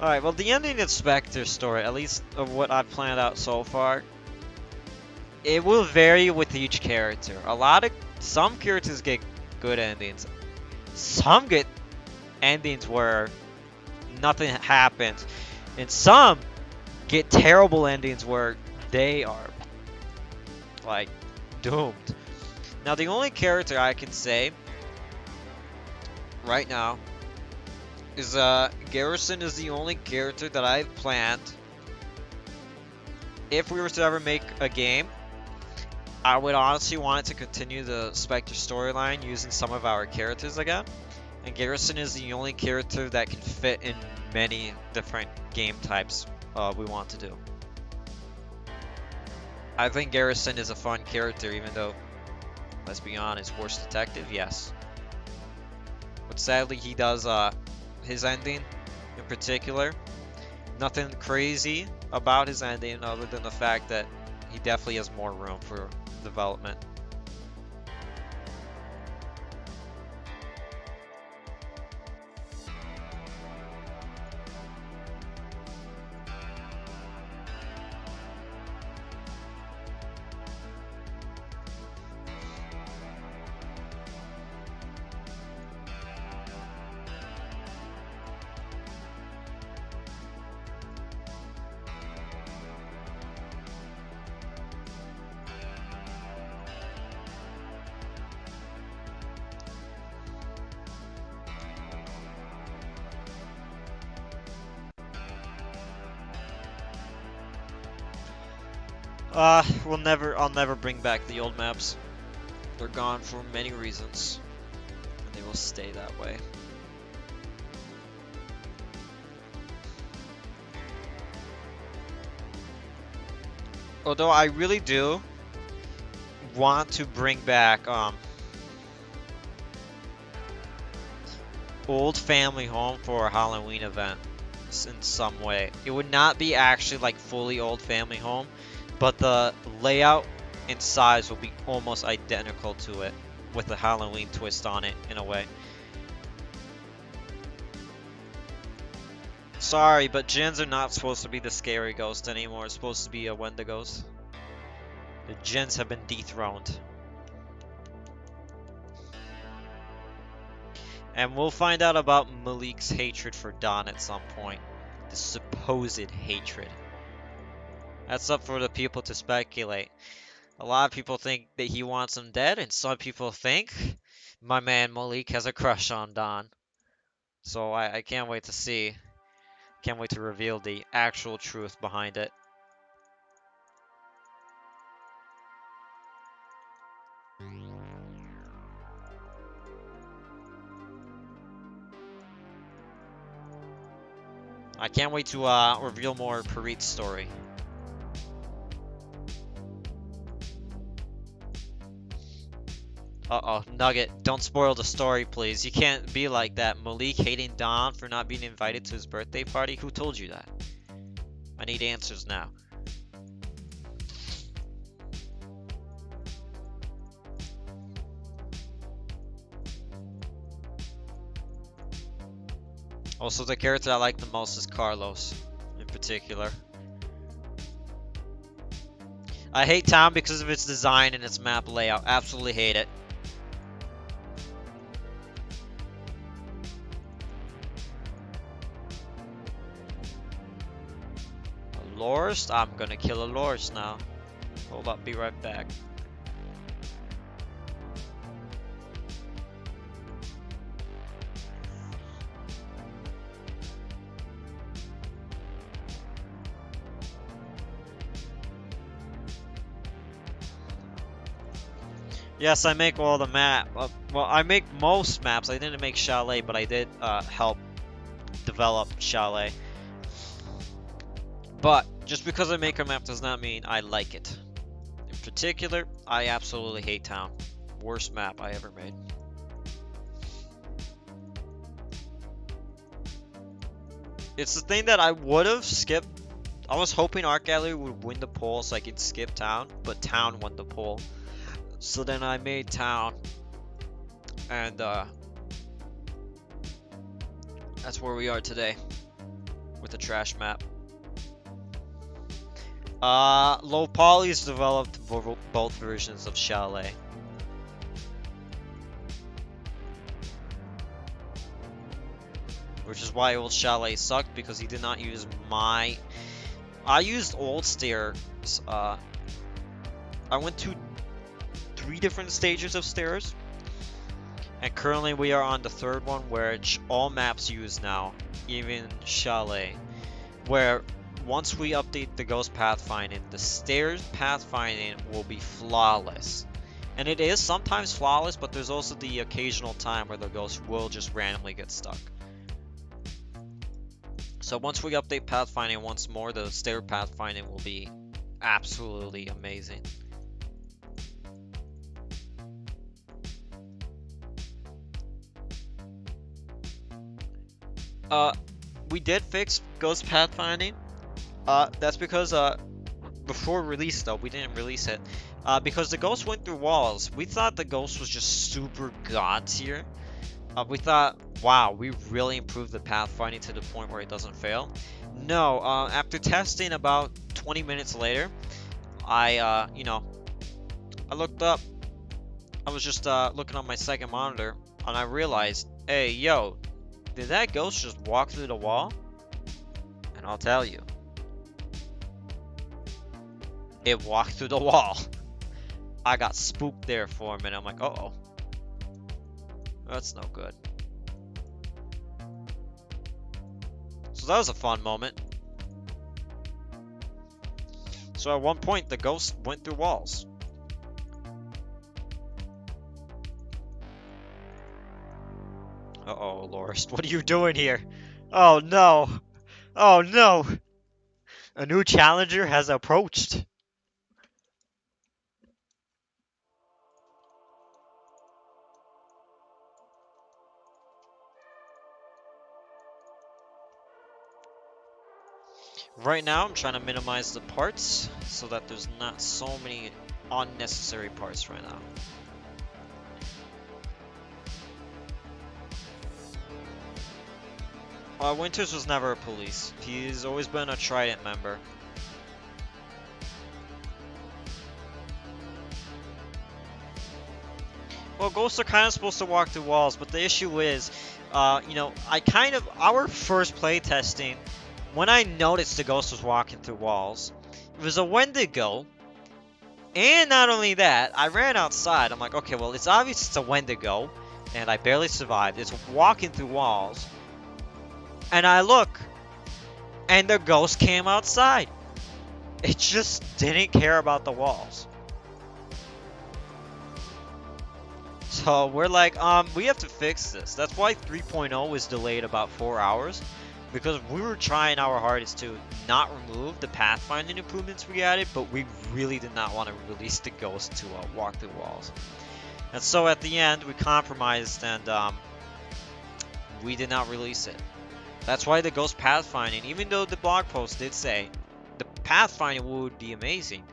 Speaker 1: Alright, well, the ending of Specter's story, at least of what I've planned out so far, it will vary with each character. Some characters get good endings. Some get endings where nothing happens. And some get terrible endings where they are, like, doomed. Now, the only character I can say right now is Garrison is the only character that I've planned. If we were to ever make a game, I would honestly want it to continue the Spectre storyline using some of our characters again. And Garrison is the only character that can fit in many different game types we want to do. I think Garrison is a fun character, even though, let's be honest, worst detective, yes. But sadly, he does his ending in particular. Nothing crazy about his ending other than the fact that he definitely has more room for development. I'll never bring back the old maps. They're gone for many reasons, and they will stay that way. Although I really do want to bring back Old Family Home for a Halloween event in some way. It would not be actually like fully Old Family Home, but the layout and size will be almost identical to it, with the Halloween twist on it in a way. Sorry, but Jins are not supposed to be the scary ghost anymore. It's supposed to be a Wendigos. The Jins have been dethroned. And we'll find out about Malik's hatred for Don at some point. The supposed hatred. That's up for the people to speculate. A lot of people think that he wants him dead, and some people think My man Malik has a crush on Don. So I can't wait to see. Can't wait to reveal the actual truth behind it. I can't wait to reveal more Parit's story. Uh-oh, Nugget, don't spoil the story, please. You can't be like that. Malik hating Don for not being invited to his birthday party? Who told you that? I need answers now. Also, the character I like the most is Carlos, in particular. I hate town because of its design and its map layout. Absolutely hate it. A Lorst? I'm gonna kill a Lorst now. Hold up, be right back. Yes, I make all the map. Well, I make most maps. I didn't make Chalet, but I did help develop Chalet. But just because I make a map does not mean I like it. In particular, I absolutely hate town. Worst map I ever made. It's the thing that I would have skipped. I was hoping Art Gallery would win the poll so I could skip town, but town won the poll. So then I made town, and that's where we are today with the trash map. Low Poly's developed both versions of Chalet. Which is why old Chalet sucked, because he did not use my... I used old stairs. I went to 3 different stages of stairs. And currently we are on the 3rd one, which all maps use now. Even Chalet. Where... once we update the ghost pathfinding, the stairs pathfinding will be flawless. And it is sometimes flawless, but there's also the occasional time where the ghost will just randomly get stuck. So once we update pathfinding once more, the stair pathfinding will be absolutely amazing. We did fix ghost pathfinding. That's because, before release though, we didn't release it. Because the ghost went through walls. We thought the ghost was just super god tier. We thought, wow, we really improved the pathfinding to the point where it doesn't fail. No, after testing about 20 minutes later, I looked up. I was just, looking on my second monitor, and I realized, hey, yo, did that ghost just walk through the wall? And I'll tell you. It walked through the wall. I got spooked there for a minute. I'm like, uh-oh. That's no good. So that was a fun moment. So at one point, the ghost went through walls. Uh-oh, Lorst. What are you doing here? Oh, no. Oh, no. A new challenger has approached. Right now, I'm trying to minimize the parts so that there's not so many unnecessary parts right now. Winters was never a police. He's always been a Trident member. Well, ghosts are kind of supposed to walk through walls, but the issue is, our first play testing, when I noticed the ghost was walking through walls, it was a Wendigo, and not only that, I ran outside. I'm like, okay, well, it's obvious it's a Wendigo, and I barely survived. It's walking through walls, and I look, and the ghost came outside. It just didn't care about the walls. So we're like, we have to fix this. That's why 3.0 was delayed about 4 hours, because we were trying our hardest to not remove the pathfinding improvements we added, but we really did not want to release the ghost to walk through walls. And so at the end, we compromised and we did not release it. That's why the ghost pathfinding, even though the blog post did say the pathfinding would be amazing,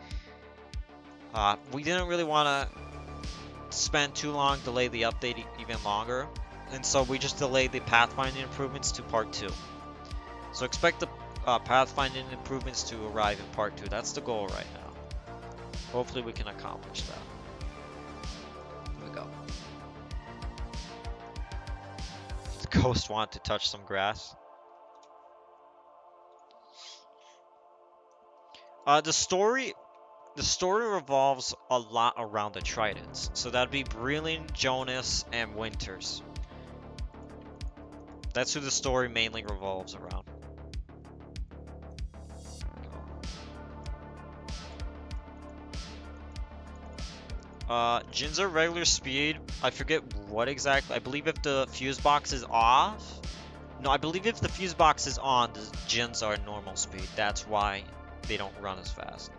Speaker 1: we didn't really want to spend too long, delay the update even longer, and so we just delayed the pathfinding improvements to part 2. So expect the pathfinding improvements to arrive in part 2. That's the goal right now. Hopefully we can accomplish that. Here we go. The ghost wanted to touch some grass. The story revolves a lot around the Tridents. So that'd be Breland, Jonas, and Winters. That's who the story mainly revolves around. Djinns are regular speed. I forget what exactly. I believe if the fuse box is off. No, I believe if the fuse box is on, the Djinns are normal speed. That's why they don't run as fast.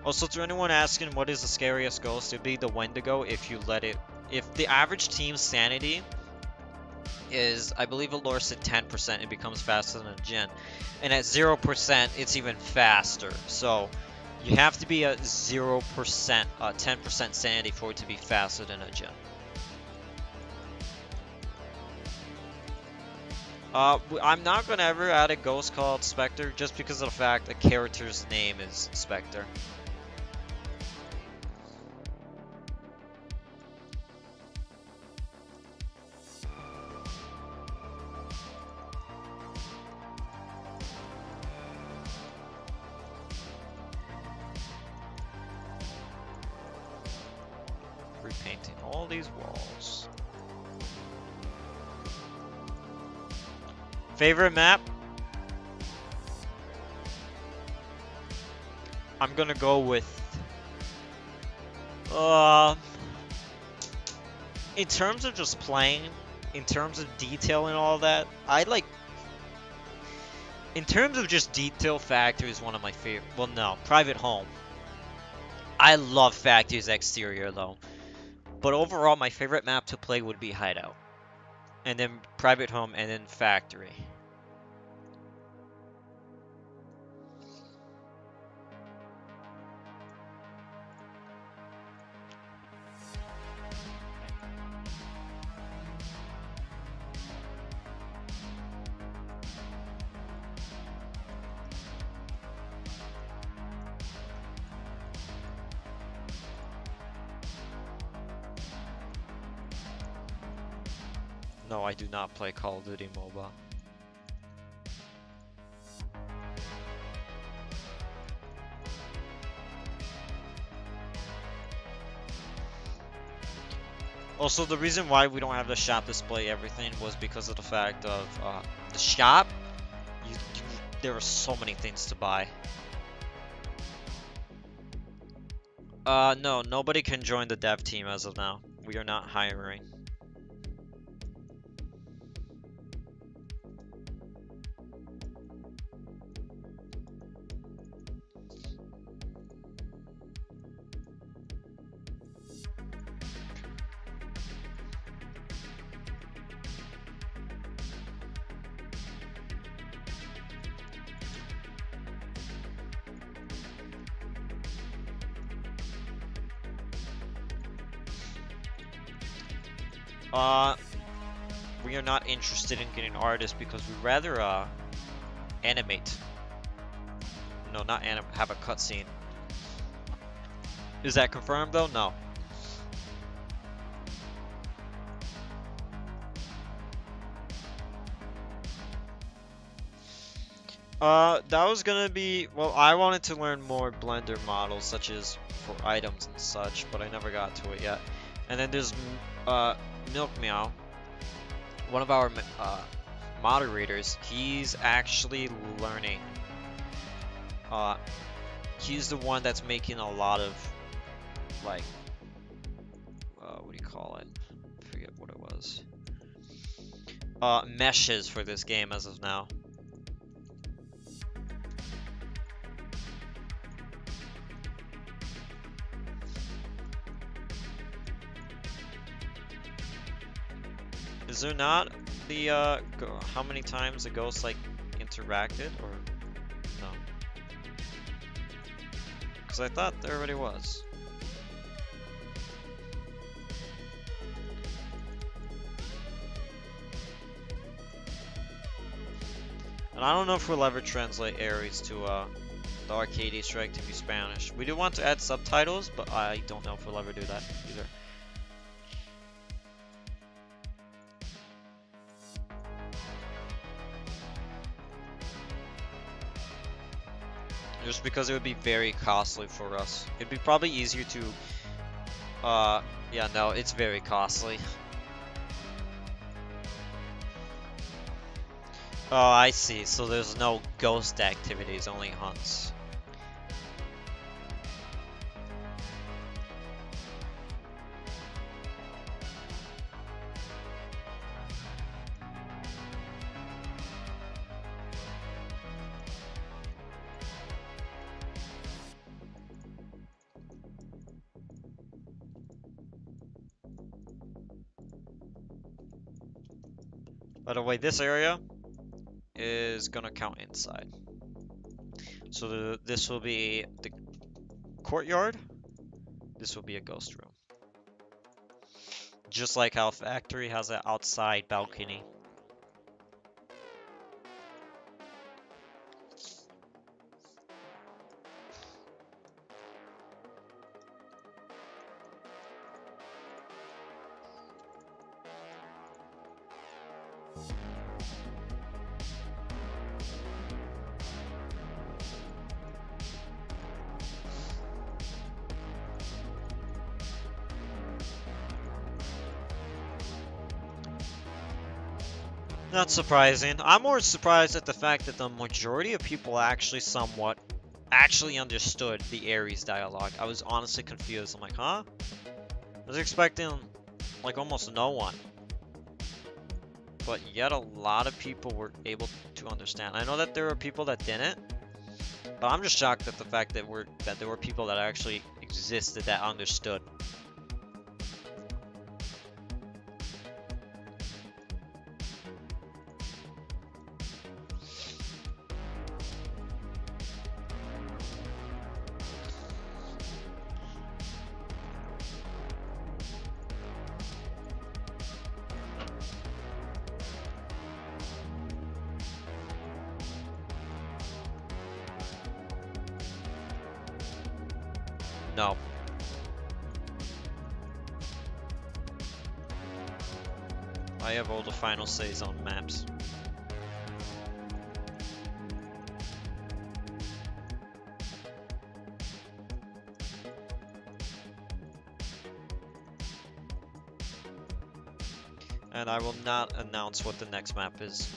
Speaker 1: Also, to anyone asking what is the scariest ghost, it'd be the Wendigo if you let it. If the average team's sanity is, I believe Allure said 10%, it becomes faster than a Djinn. And at 0%, it's even faster. So you have to be at 0%, 10% sanity for it to be faster than a Djinn. I'm not gonna ever add a ghost called Specter just because of the fact the character's name is Specter. Repainting all these walls. Favorite map? I'm gonna go with in terms of just playing, in terms of detail and all that, I like, in terms of just detail, Factory is one of my favorite. Well, no, Private Home. I love Factory's exterior though, but overall my favorite map to play would be Hideout, and then Private Home, and then Factory. No, I do not play Call of Duty MOBA. Also, the reason why we don't have the shop display everything was because of the fact of the shop. There are so many things to buy. No, nobody can join the dev team as of now. We are not hiring. We are not interested in getting artists because we'd rather animate. No, not have a cutscene. Is that confirmed though? No. That was gonna be, well, I wanted to learn more Blender models such as for items and such, but I never got to it yet. And then there's Milk Meow, one of our moderators. He's actually learning. He's the one that's making a lot of like what do you call it? I forget what it was. Meshes for this game as of now. Is there not the how many times the ghost like interacted, or no? Because I thought there already was. And I don't know if we'll ever translate Ares to the arcade Easter egg to be Spanish. We do want to add subtitles, but I don't know if we'll ever do that either. Just because it would be very costly for us. It'd be probably easier to yeah, no, it's very costly. Oh, I see. So there's no ghost activities, only hunts. By the way, this area is gonna count inside. So this will be the courtyard. This will be a ghost room. Just like how Factory has an outside balcony. Not surprising. I'm more surprised at the fact that the majority of people actually understood the Ares dialogue. I was honestly confused. I'm like, huh? I was expecting like almost no one. But yet a lot of people were able to understand. I know that there were people that didn't, but I'm just shocked at the fact that there were people that actually existed that understood. No. I have all the final says on maps. And I will not announce what the next map is.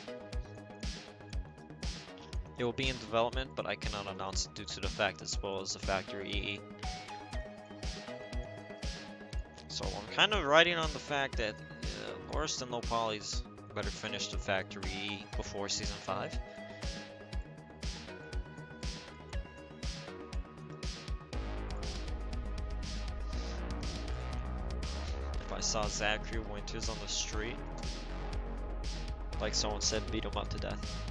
Speaker 1: It will be in development, but I cannot announce it due to the fact as well as the Factory EE. So I'm kind of riding on the fact that Loris and Low Polys better finish the Factory EE before Season 5. If I saw Zachary Winters on the street, like someone said, beat him up to death.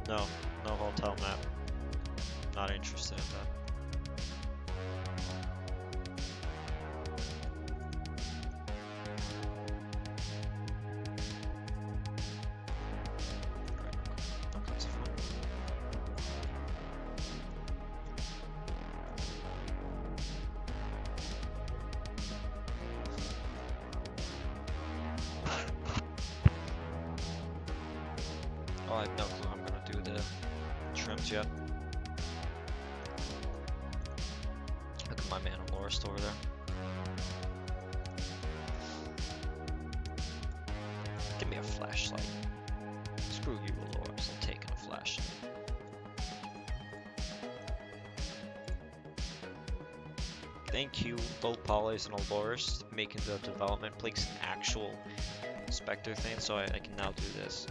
Speaker 1: No, no hotel map. Not interested in that. Oh, I have no clue. I'm closed yet. Look at my man Lorist over there. Give me a flashlight. Screw you, Lorist. I'm taking a flashlight. Thank you, low polys and Lorist, making the development place an actual Specter thing, so I can now do this.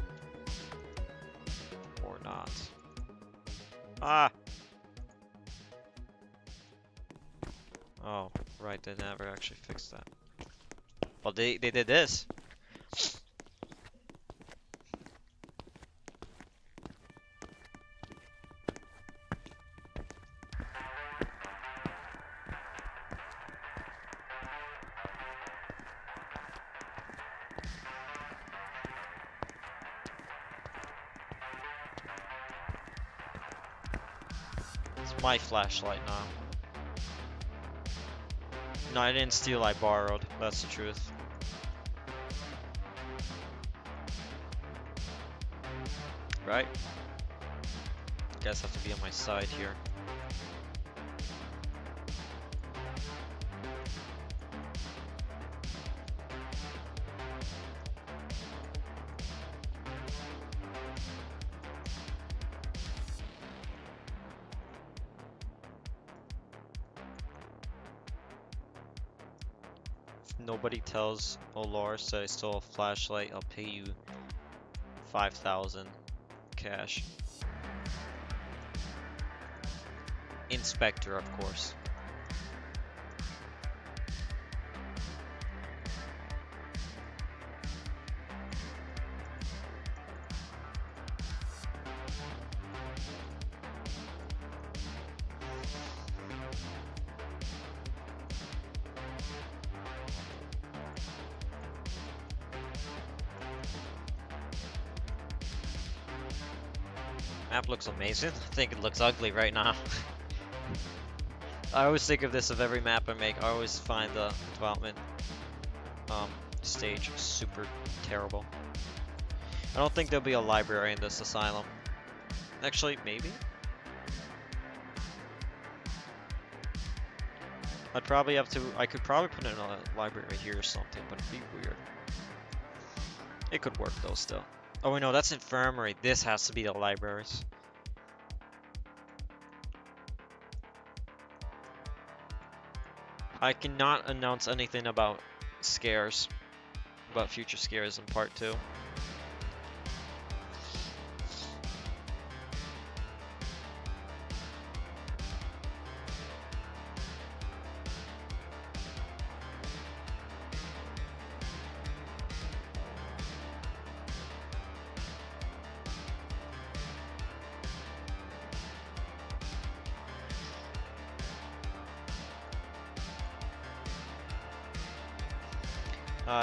Speaker 1: Or not. Ah! Oh, right, they never actually fixed that. Well, they did this. It's my flashlight now. No, I didn't steal, I borrowed. That's the truth. Right? You guys have to be on my side here. Nobody tells Olaris that I stole a flashlight, I'll pay you 5,000 cash. In Specter, of course. Map looks amazing. I think it looks ugly right now. I always think of this of every map I make. I always find the development stage super terrible. I don't think there'll be a library in this asylum. Actually, maybe? I could probably put in a library here or something, but it'd be weird. It could work though still. Oh wait, no, that's infirmary. This has to be the libraries. I cannot announce anything about scares, about future scares in part 2.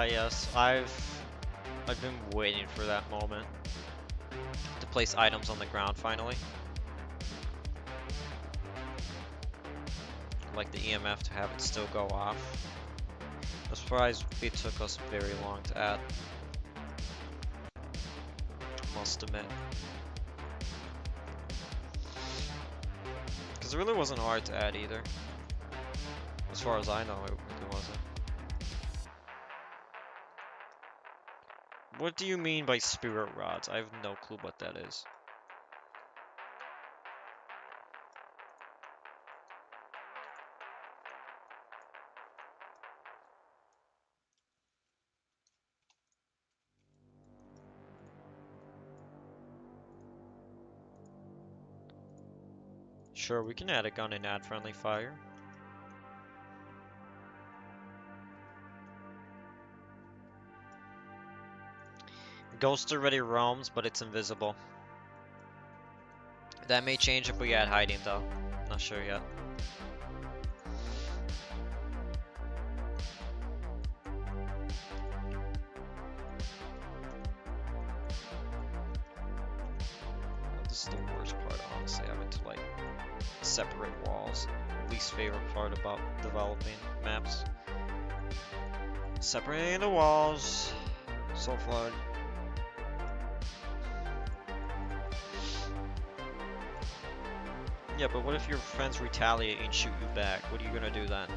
Speaker 1: Yes, I've been waiting for that moment to place items on the ground finally. Like the EMF to have it still go off. I'm surprised it took us very long to add. Must admit. Because it really wasn't hard to add either. As far as I know, it really wasn't. What do you mean by spirit rods? I have no clue what that is. Sure, we can add a gun and add friendly fire. Ghost already roams, but it's invisible. That may change if we add hiding, though. Not sure yet. This is the worst part, honestly, having to like separate walls. Least favorite part about developing maps. Separating the walls. So far. Yeah, but what if your friends retaliate and shoot you back? What are you gonna do then?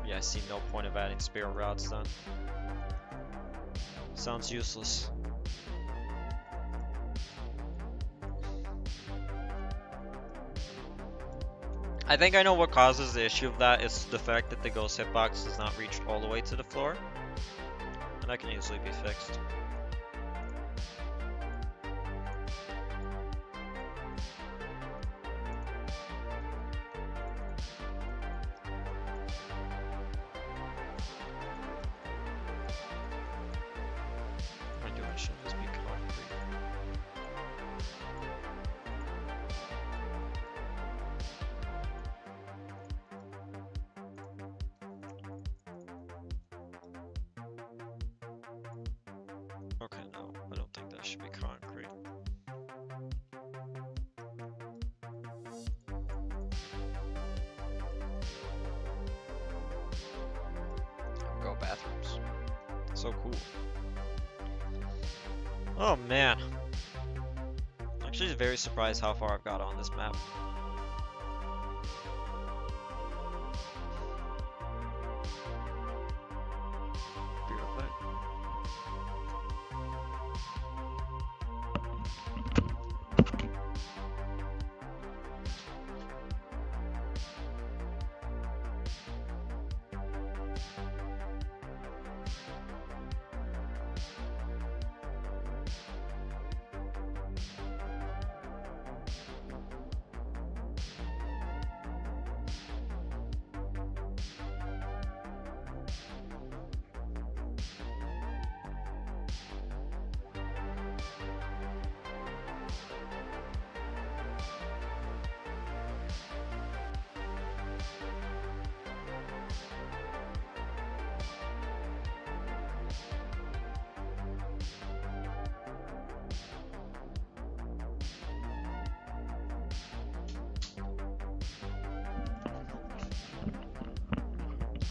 Speaker 1: Yeah, I see no point of adding spare routes then. Sounds useless. I think I know what causes the issue of that is the fact that the ghost hitbox does not reach all the way to the floor. And that can easily be fixed. What am I doing? Should this be concrete? Okay, no, I don't think that should be concrete. Go bathrooms. So cool. Oh man. Actually very surprised how far I've got on this map. Be right back.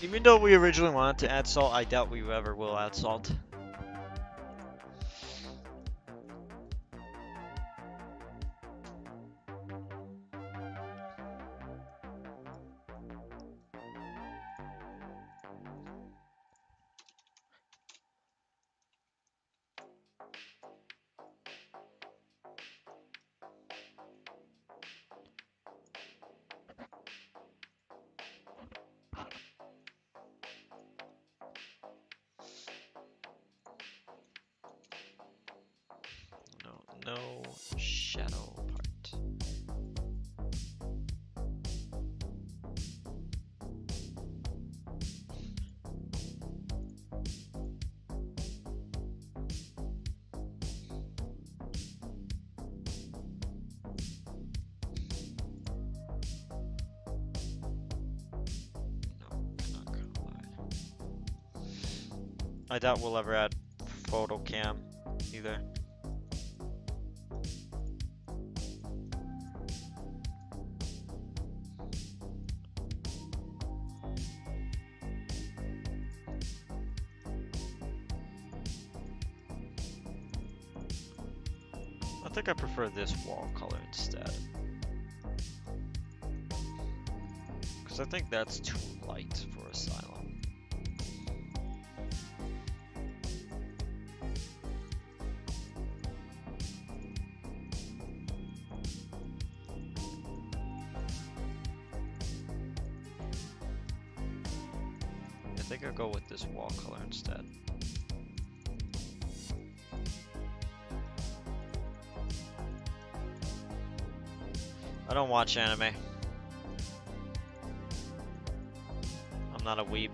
Speaker 1: Even though we originally wanted to add salt, I doubt we ever will add salt. No shadow part. No, not gonna lie. I doubt we'll ever add photo cam either. I think I prefer this wall color instead. Because I think that's too light for Asylum. I think I'll go with this wall color instead. I don't watch anime. I'm not a weeb.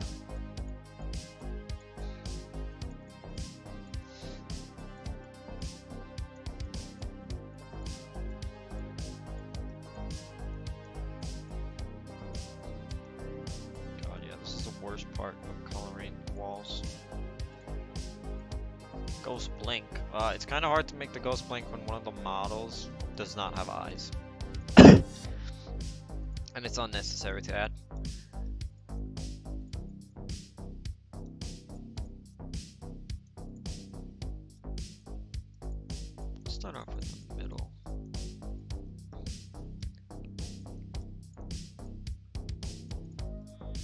Speaker 1: first part of coloring walls. Ghost blink. It's kind of hard to make the ghost blink when one of the models does not have eyes. And it's unnecessary to add. Start off with the middle.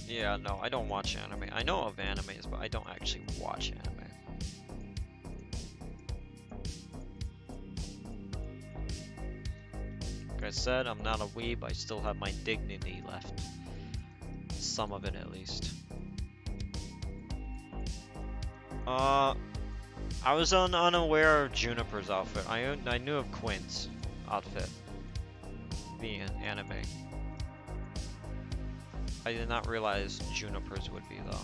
Speaker 1: Yeah, no, I don't watch anime. I know of animes, but I don't actually watch anime. Like I said, I'm not a weeb. I still have my dignity left. Some of it, at least. I was unaware of Juniper's outfit. I knew of Quinn's outfit being anime. I did not realize Juniper's would be, though.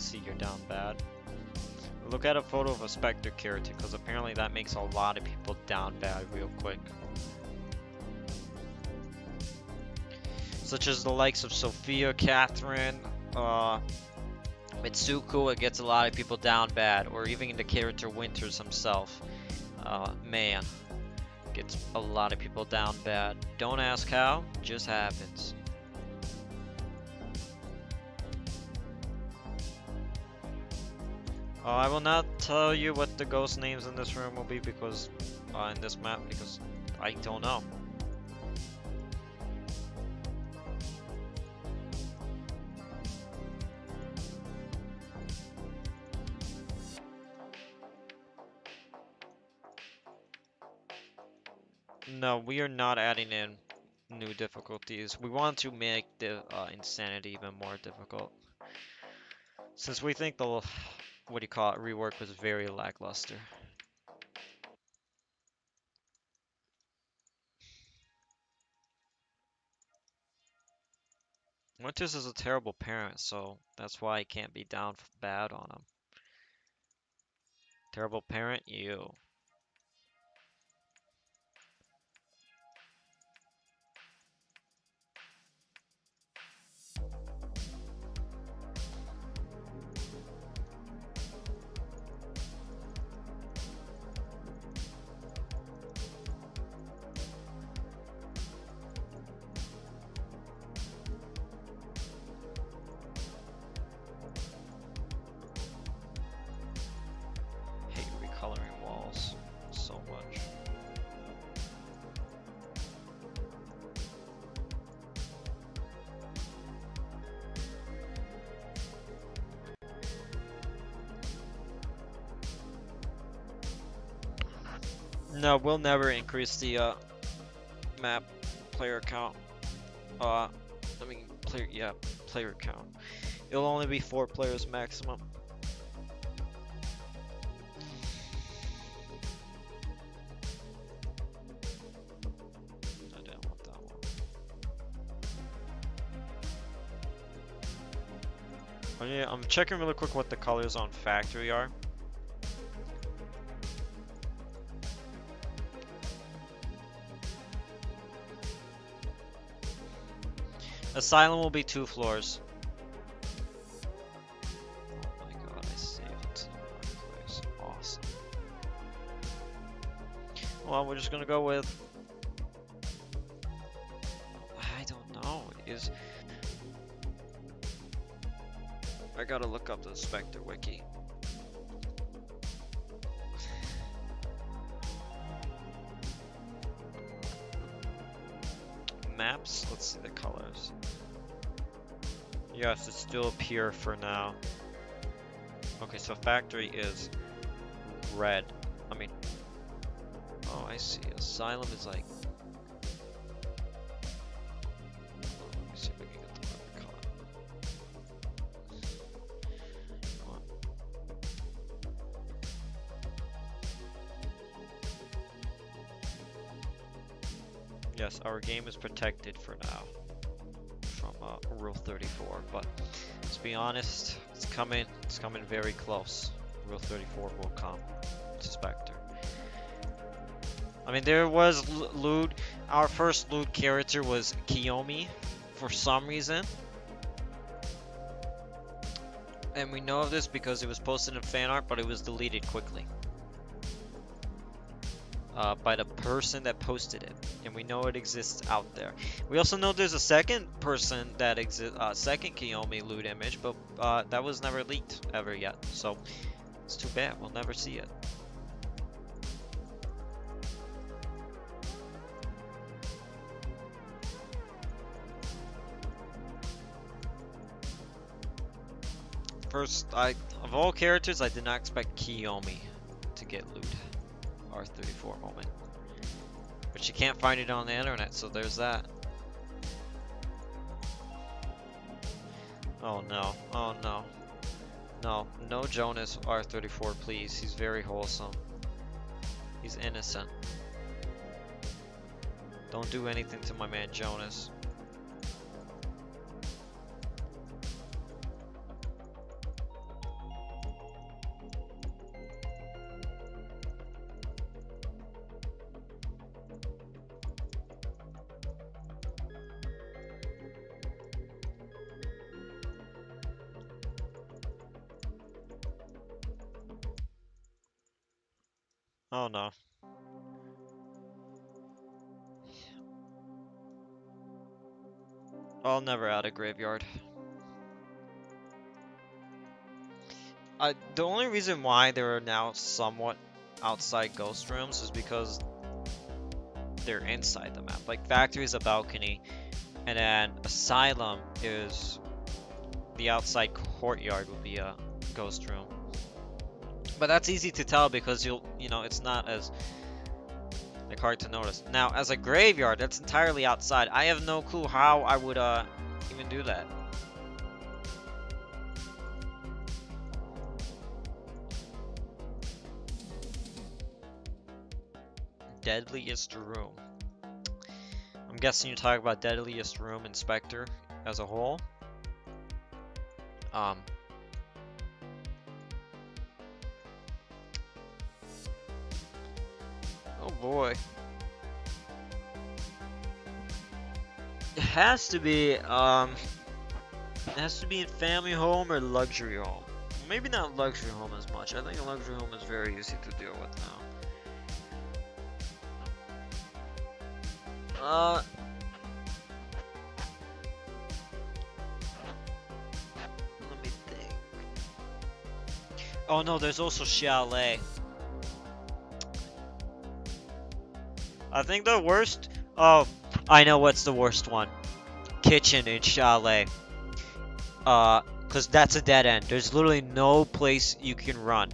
Speaker 1: See, you're down bad. Look at a photo of a Specter character, because apparently that makes a lot of people down bad real quick. Such as the likes of Sophia, Catherine, Mitsuko, it gets a lot of people down bad. Or even the character Winters himself. Man, gets a lot of people down bad. Don't ask how, just happens. I will not tell you what the ghost names in this room will be because, in this map, because I don't know. No, we are not adding in new difficulties. We want to make the insanity even more difficult. Since we think the what do you call it, rework was very lackluster. Winters is a terrible parent, so that's why I can't be down bad on him. Terrible parent, you. Coloring walls so much. No, we'll never increase the map player count. Player count. It'll only be 4 players maximum. Oh yeah, I'm checking really quick what the colors on factory are. Asylum will be 2 floors. Oh my god, I saved it to the right place. Awesome. Well, we're just gonna go with... I don't know. I gotta look up the Specter wiki. Maps? Let's see the colors. Yes, it's still pure for now. Okay, so factory is red. Oh, I see. Asylum is like... Let me see if I can get the other color. Yes, our game is protected for now from Rule 34, but let's be honest, it's coming very close. Rule 34 will come to Specter. I mean, there was loot. Our first loot character was Kiyomi for some reason. And we know of this because it was posted in fan art, but it was deleted quickly. By the person that posted it, and we know it exists out there. We also know there's a second person that exists, second Kiyomi loot image, but that was never leaked ever yet. So it's too bad. We'll never see it. First, of all characters, I did not expect Kiyomi to get loot. R34 moment. But you can't find it on the internet, so there's that. Oh no, oh no. No Jonas R34, please. He's very wholesome. He's innocent. Don't do anything to my man Jonas. Oh no. I'll never add a graveyard. The only reason why there are now somewhat outside ghost rooms is because they're inside the map. Like Factory is a balcony, and then Asylum is the outside courtyard would be a ghost room. But that's easy to tell because you know, it's not as like hard to notice. Now, as a graveyard, that's entirely outside. I have no clue how I would even do that. Deadliest room. I'm guessing you're talking about deadliest room in Specter as a whole. Oh boy. It has to be in family home or luxury home. Maybe not luxury home as much. I think a luxury home is very easy to deal with now. Let me think. Oh no, there's also Chalet. I think the worst. Oh, I know what's the worst one. Kitchen in Chalet. Cause that's a dead end. There's literally no place you can run.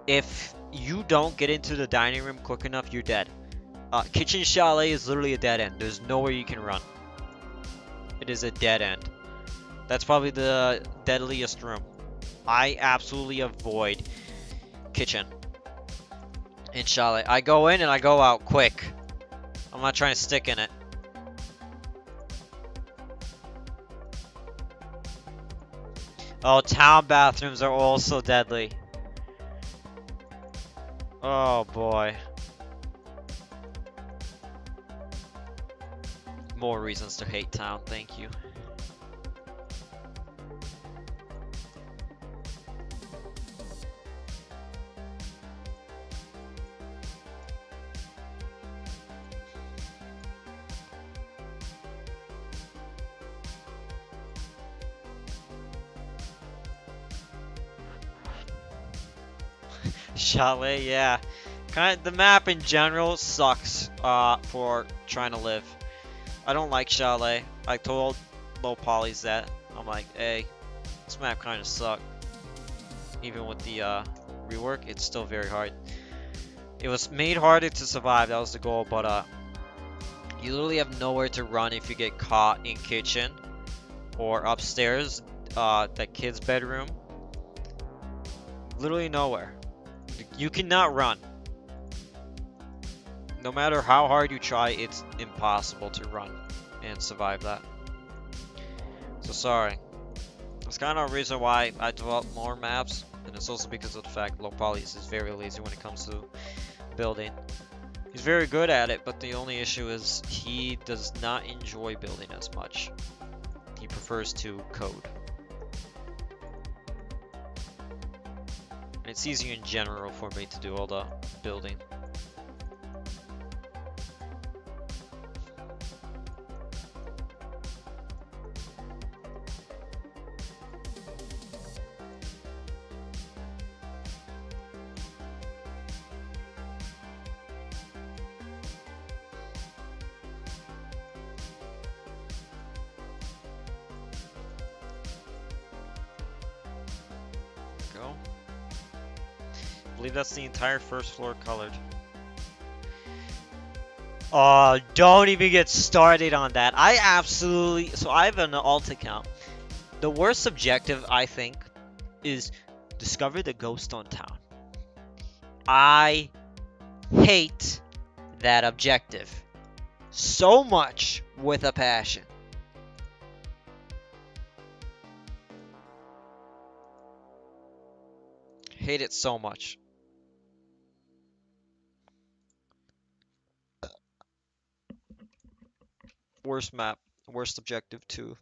Speaker 1: If you don't get into the dining room quick enough, you're dead. Kitchen Chalet is literally a dead end. There's nowhere you can run. It is a dead end. That's probably the deadliest room. I absolutely avoid kitchen in Chalet. I go in and I go out quick. I'm not trying to stick in it. Oh, town bathrooms are also deadly. Oh boy. More reasons to hate town, thank you. Chalet, yeah. The map in general sucks for trying to live. I don't like Chalet. I told Low Polys that. I'm like, hey, this map kind of sucked. Even with the rework, it's still very hard. It was made harder to survive, that was the goal, but you literally have nowhere to run if you get caught in kitchen or upstairs, that kid's bedroom. Literally nowhere. You cannot run. No matter how hard you try, it's impossible to run and survive that. So sorry. That's kind of a reason why I develop more maps, and it's also because of the fact Low Poly's is very lazy when it comes to building. He's very good at it, but the only issue is he does not enjoy building as much. He prefers to code. And it's easier in general for me to do all the building. Go. I believe that's the entire first floor colored. Don't even get started on that. So I have an alt account. The worst objective, I think, is discover the ghost on town. I hate that objective so much with a passion. Hate it so much. Worst map, worst objective too.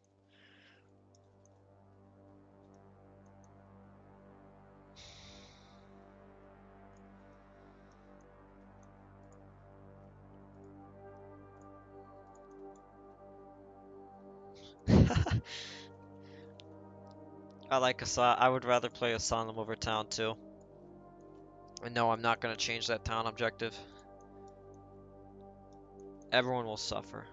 Speaker 1: I like Asylum. I would rather play Asylum over town too. And no, I'm not gonna change that town objective. Everyone will suffer.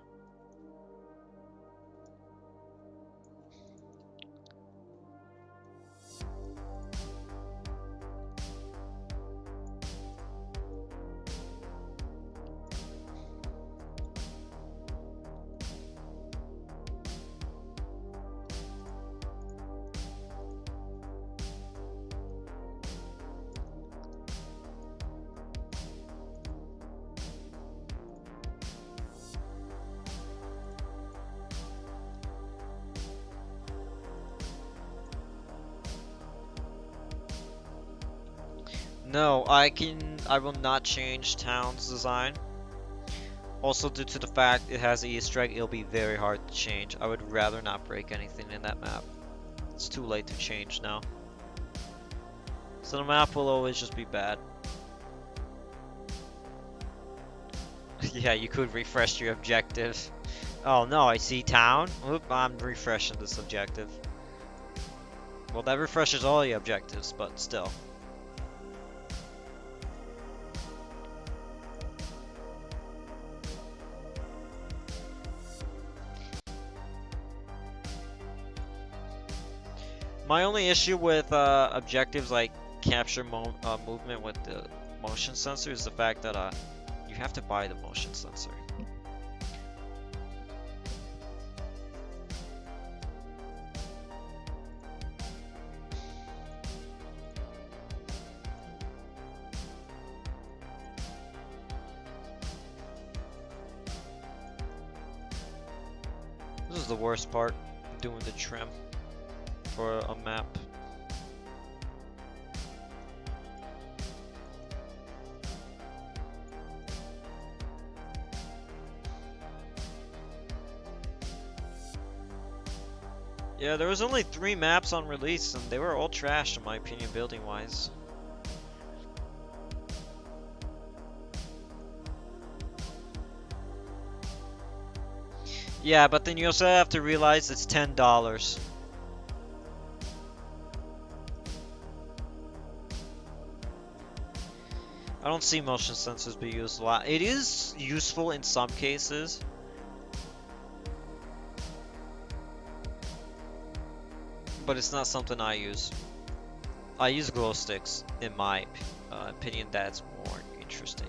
Speaker 1: No, I will not change town's design. Also, due to the fact it has an Easter egg, it'll be very hard to change. I would rather not break anything in that map. It's too late to change now. So the map will always just be bad. Yeah, you could refresh your objective. Oh no, I see town. Oop, I'm refreshing this objective. Well, that refreshes all the objectives, but still. My only issue with objectives like capture movement with the motion sensor is the fact that you have to buy the motion sensor. This is the worst part, doing the trim for a map. Yeah, there was only 3 maps on release and they were all trash in my opinion building wise. Yeah, but then you also have to realize it's $10. I don't see motion sensors be used a lot. It is useful in some cases. But it's not something I use. I use glow sticks. In my opinion, that's more interesting.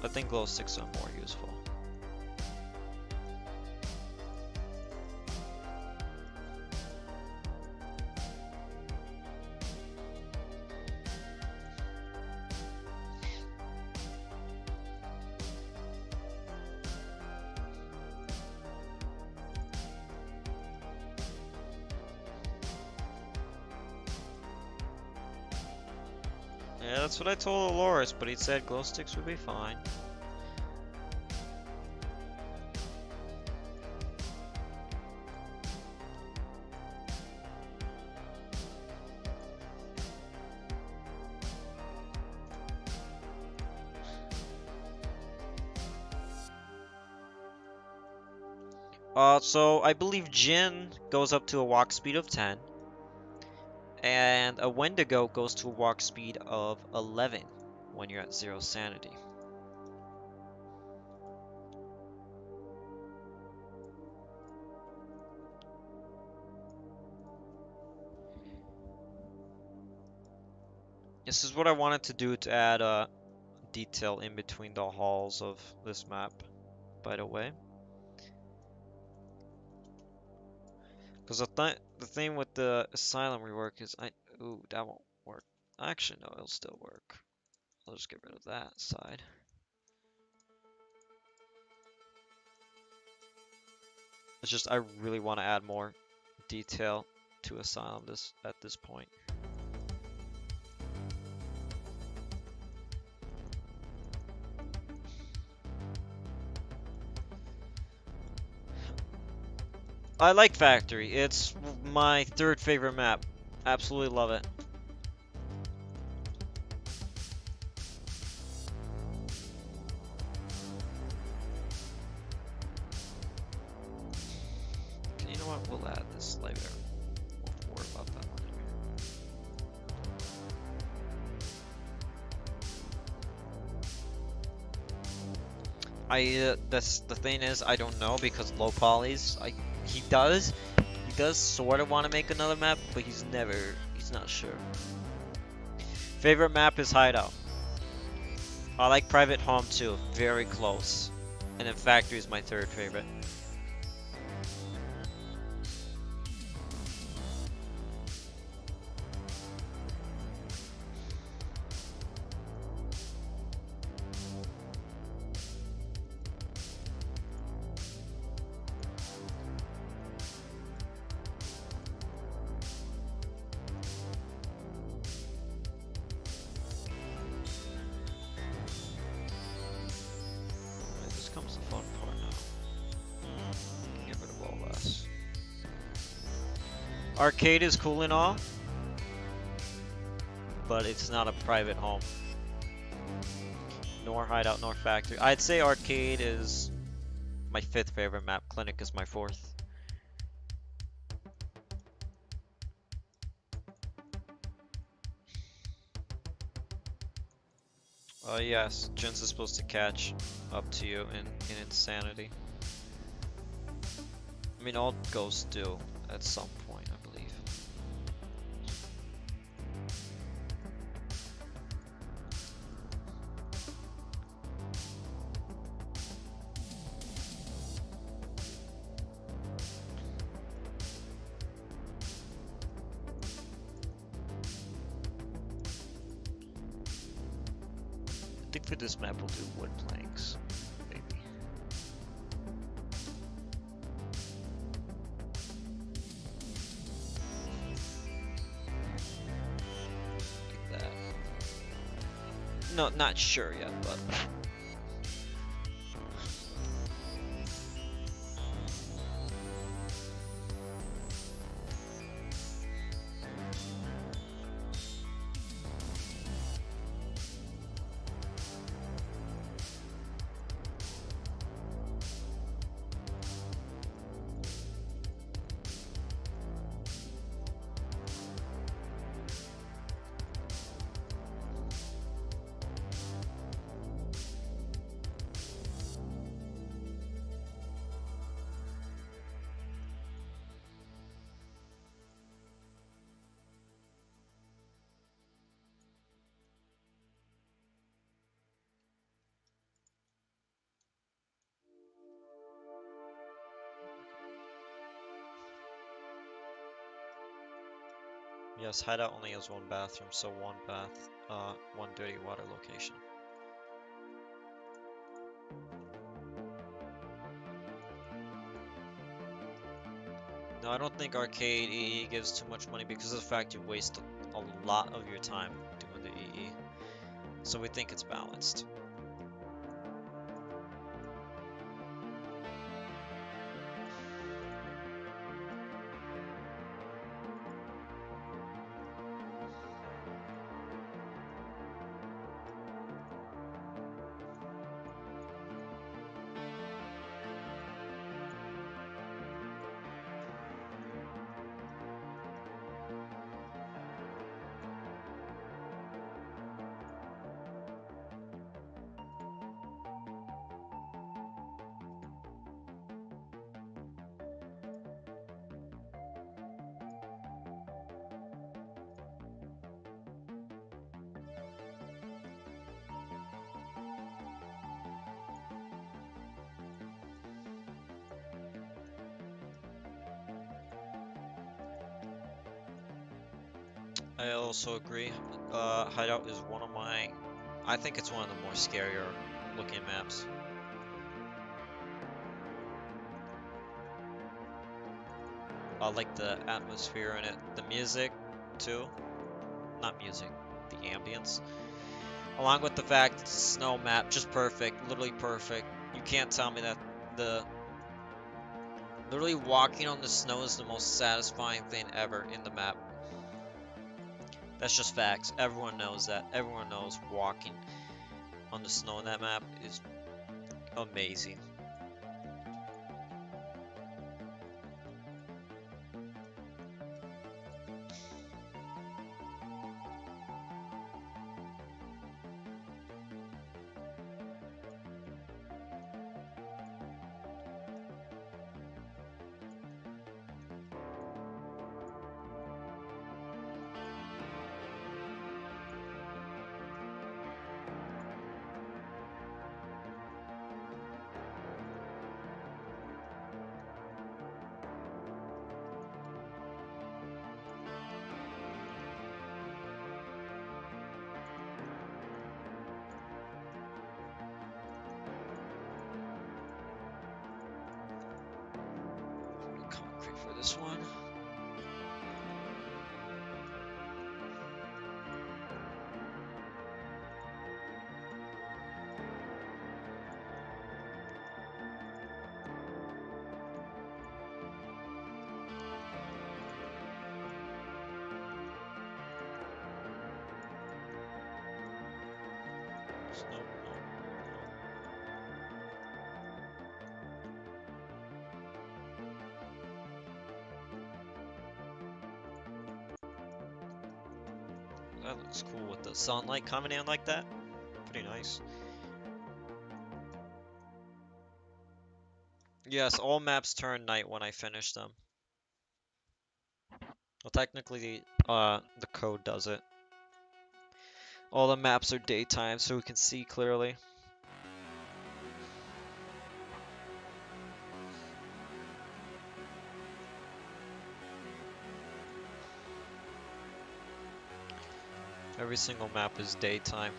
Speaker 1: I think glow sticks are more useful. Yeah, that's what I told Loris, but he said glow sticks would be fine. So I believe Jin goes up to a walk speed of 10, and a Wendigo goes to a walk speed of 11 when you're at 0 sanity. This is what I wanted to do to add detail in between the halls of this map, by the way. Because the thing with the Asylum rework is ooh, that won't work. Actually, no, it'll still work. I'll just get rid of that side. It's just I really want to add more detail to Asylum at this point. I like Factory. It's my third favorite map. Absolutely love it. Okay, you know what? We'll add this later. We'll worry about that one later. That's the thing is, I don't know because low polys. He does sort of want to make another map, but he's not sure. Favorite map is Hideout. I like Private Home too, very close. And then Factory is my third favorite. Arcade is cool and all, but it's not a private home. Nor Hideout, nor Factory. I'd say Arcade is my fifth favorite map. Clinic is my fourth. Yes, Jin's is supposed to catch up to you in Insanity. I mean, all ghosts do at some point, I believe. I think for this map we'll do wood planks, maybe. Like that. No, not sure yet, but... Yes, Hideout only has one bathroom, so one bath, one dirty water location. No, I don't think Arcade EE gives too much money because of the fact you waste a lot of your time doing the EE. So we think it's balanced. I also agree. Hideout is one of my... I think it's one of the more scarier looking maps. I like the atmosphere in it. The music, too. Not music, the ambience. Along with the fact it's a snow map, just perfect, literally perfect. You can't tell me that the... Literally walking on the snow is the most satisfying thing ever in the map. That's just facts. Everyone knows that. Everyone knows walking on the snow in that map is amazing. Concrete for this one. No, that looks cool with the sunlight coming in like that. Pretty nice. Yes, all maps turn night when I finish them. Well, technically, the code does it. All the maps are daytime, so we can see clearly. Every single map is daytime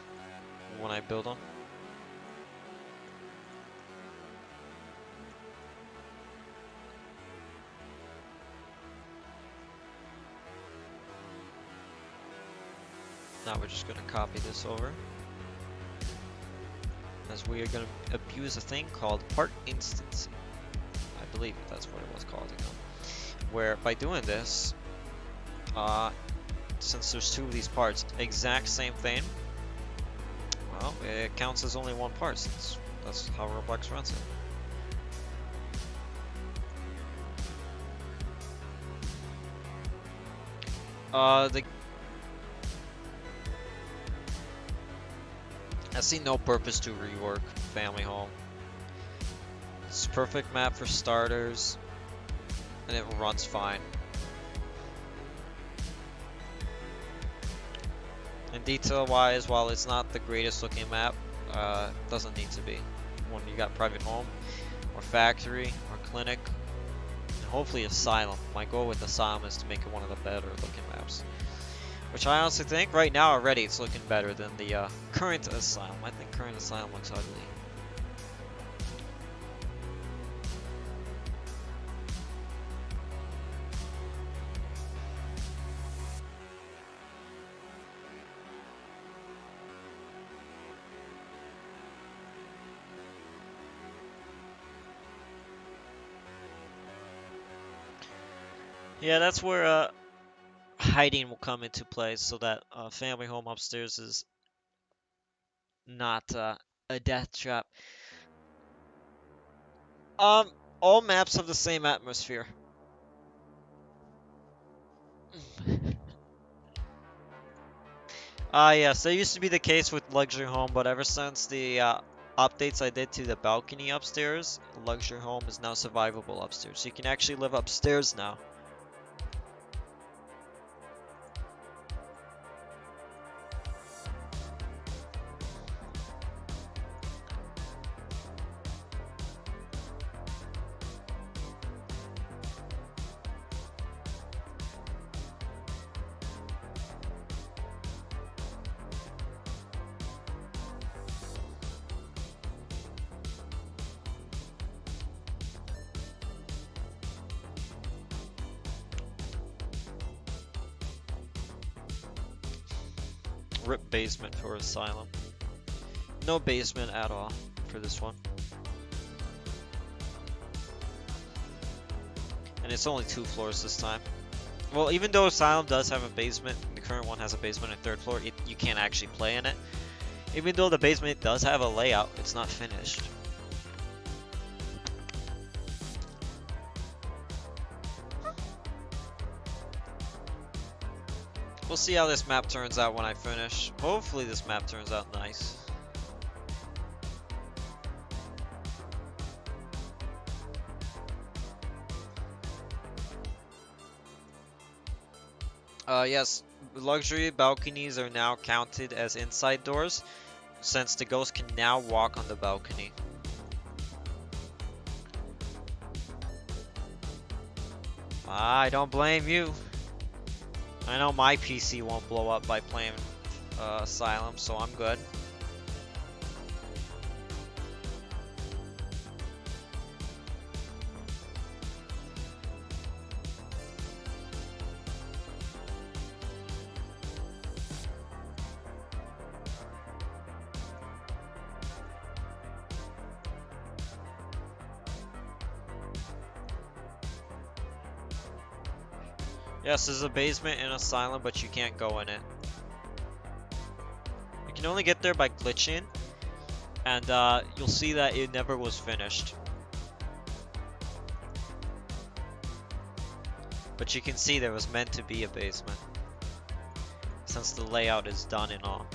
Speaker 1: when I build them. Now we're just going to copy this over, as we are going to abuse a thing called part instancy. I believe that's what it was called, you know. Where by doing this, since there's two of these parts, exact same thing, well, it counts as only one part, since that's how Roblox runs it. I see no purpose to rework Family Home. It's a perfect map for starters, and it runs fine. And detail-wise, while it's not the greatest looking map, it doesn't need to be. When you got private home, or factory, or clinic, and hopefully Asylum. My goal with Asylum is to make it one of the better looking maps. Which I honestly think, right now already, it's looking better than the current Asylum. I think current Asylum looks ugly. Yeah, that's where hiding will come into play, so that family home upstairs is not a death trap. Um, all maps have the same atmosphere. Yes, that used to be the case with Luxury Home, but ever since the updates I did to the balcony upstairs, Luxury Home is now survivable upstairs. So you can actually live upstairs now. RIP basement for Asylum. No basement at all for this one. And it's only 2 floors this time. Well, even though Asylum does have a basement, the current one has a basement and 3rd floor, you can't actually play in it. Even though the basement does have a layout, it's not finished. We'll see how this map turns out when I finish. Hopefully this map turns out nice. Yes, luxury balconies are now counted as inside doors, since the ghost can now walk on the balcony. I don't blame you. I know my PC won't blow up by playing Asylum, so I'm good. Yes, there's a basement in Asylum, but you can't go in it. You can only get there by glitching, and you'll see that it never was finished. But you can see there was meant to be a basement, since the layout is done and all.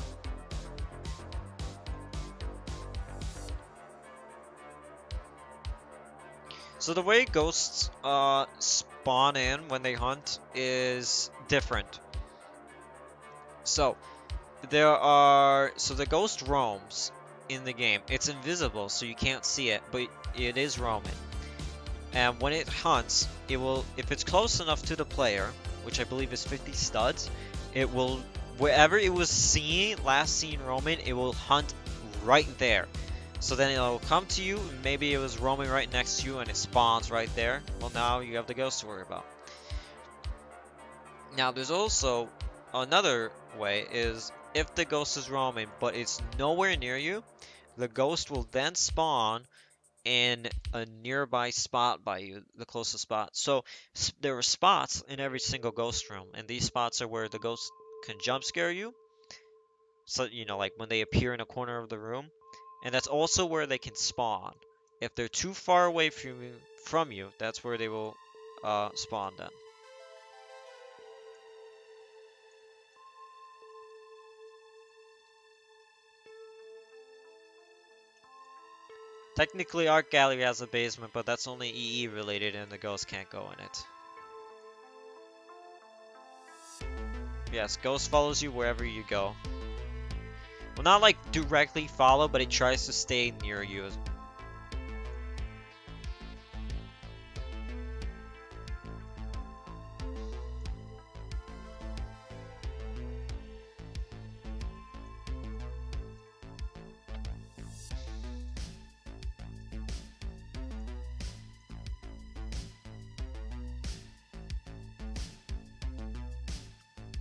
Speaker 1: So the way ghosts spawn in when they hunt is different. So the ghost roams in the game. It's invisible, so you can't see it, but it is roaming. And when it hunts, it will, if it's close enough to the player, which I believe is 50 studs, it will, wherever it was last seen roaming, it will hunt right there. So then it'll come to you, maybe it was roaming right next to you and it spawns right there. Well, now you have the ghost to worry about. Now there's also another way, is if the ghost is roaming but it's nowhere near you, the ghost will then spawn in a nearby spot by you, the closest spot. So there are spots in every single ghost room, and these spots are where the ghost can jump scare you. So, you know, like when they appear in a corner of the room. And that's also where they can spawn. If they're too far away from you, that's where they will spawn then. Technically, Art Gallery has a basement, but that's only EE related and the ghost can't go in it. Yes, ghost follows you wherever you go. Well, not like directly follow, but it tries to stay near you.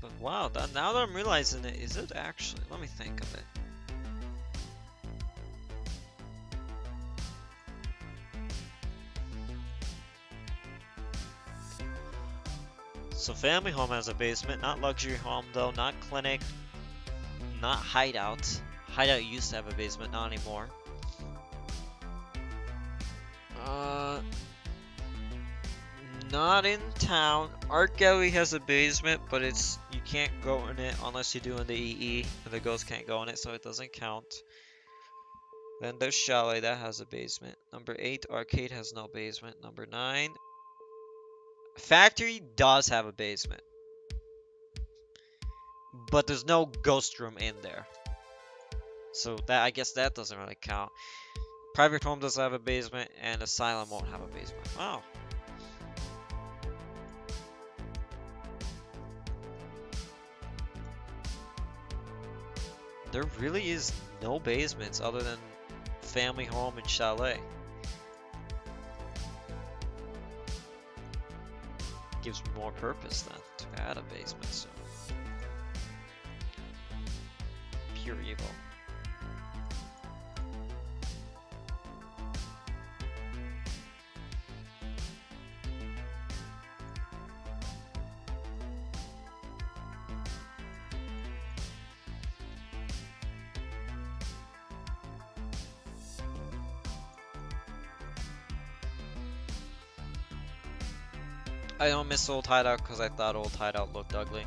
Speaker 1: But wow, now that I'm realizing it, is it actually? Let me think of it. So family home has a basement, not luxury home though, not clinic, not hideout. Hideout used to have a basement, not anymore. Uh, Not in town. Art gallery has a basement, but you can't go in it unless you're doing the EE, and the ghost can't go in it, so it doesn't count. Then there's Chalet, that has a basement. Number 8, Arcade has no basement. Number 9, Factory does have a basement, but there's no ghost room in there. So that, I guess that doesn't really count. Private Home does have a basement, and Asylum won't have a basement. Wow. There really is no basements other than Family Home and Chalet. Gives me more purpose then to add a basement, so. Pure evil. I don't miss Old Hideout because I thought Old Hideout looked ugly.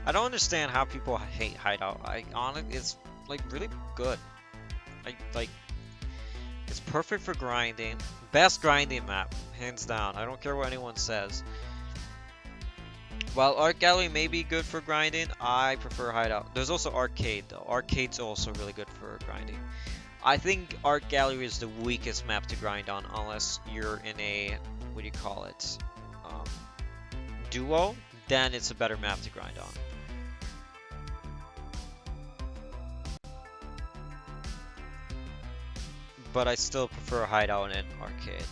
Speaker 1: I don't understand how people hate Hideout. It's like really good. It's perfect for grinding. Best grinding map, hands down. I don't care what anyone says. While Art Gallery may be good for grinding, I prefer Hideout. There's also Arcade though. Arcade's also really good for grinding. I think Art Gallery is the weakest map to grind on unless you're in a, what do you call it, duo, then it's a better map to grind on. But I still prefer Hideout and Arcade.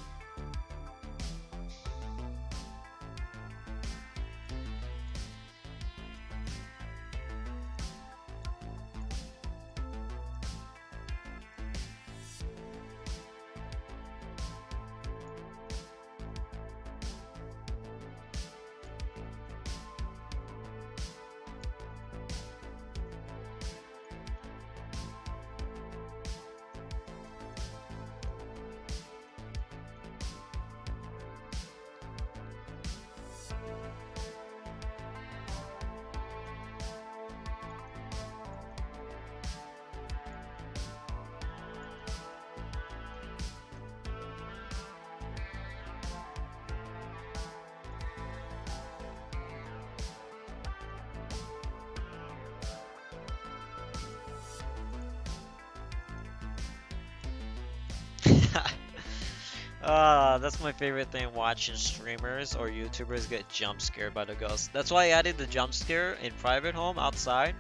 Speaker 1: That's my favorite thing, watching streamers or YouTubers get jump scared by the ghost. That's why I added the jump scare in Private Home outside,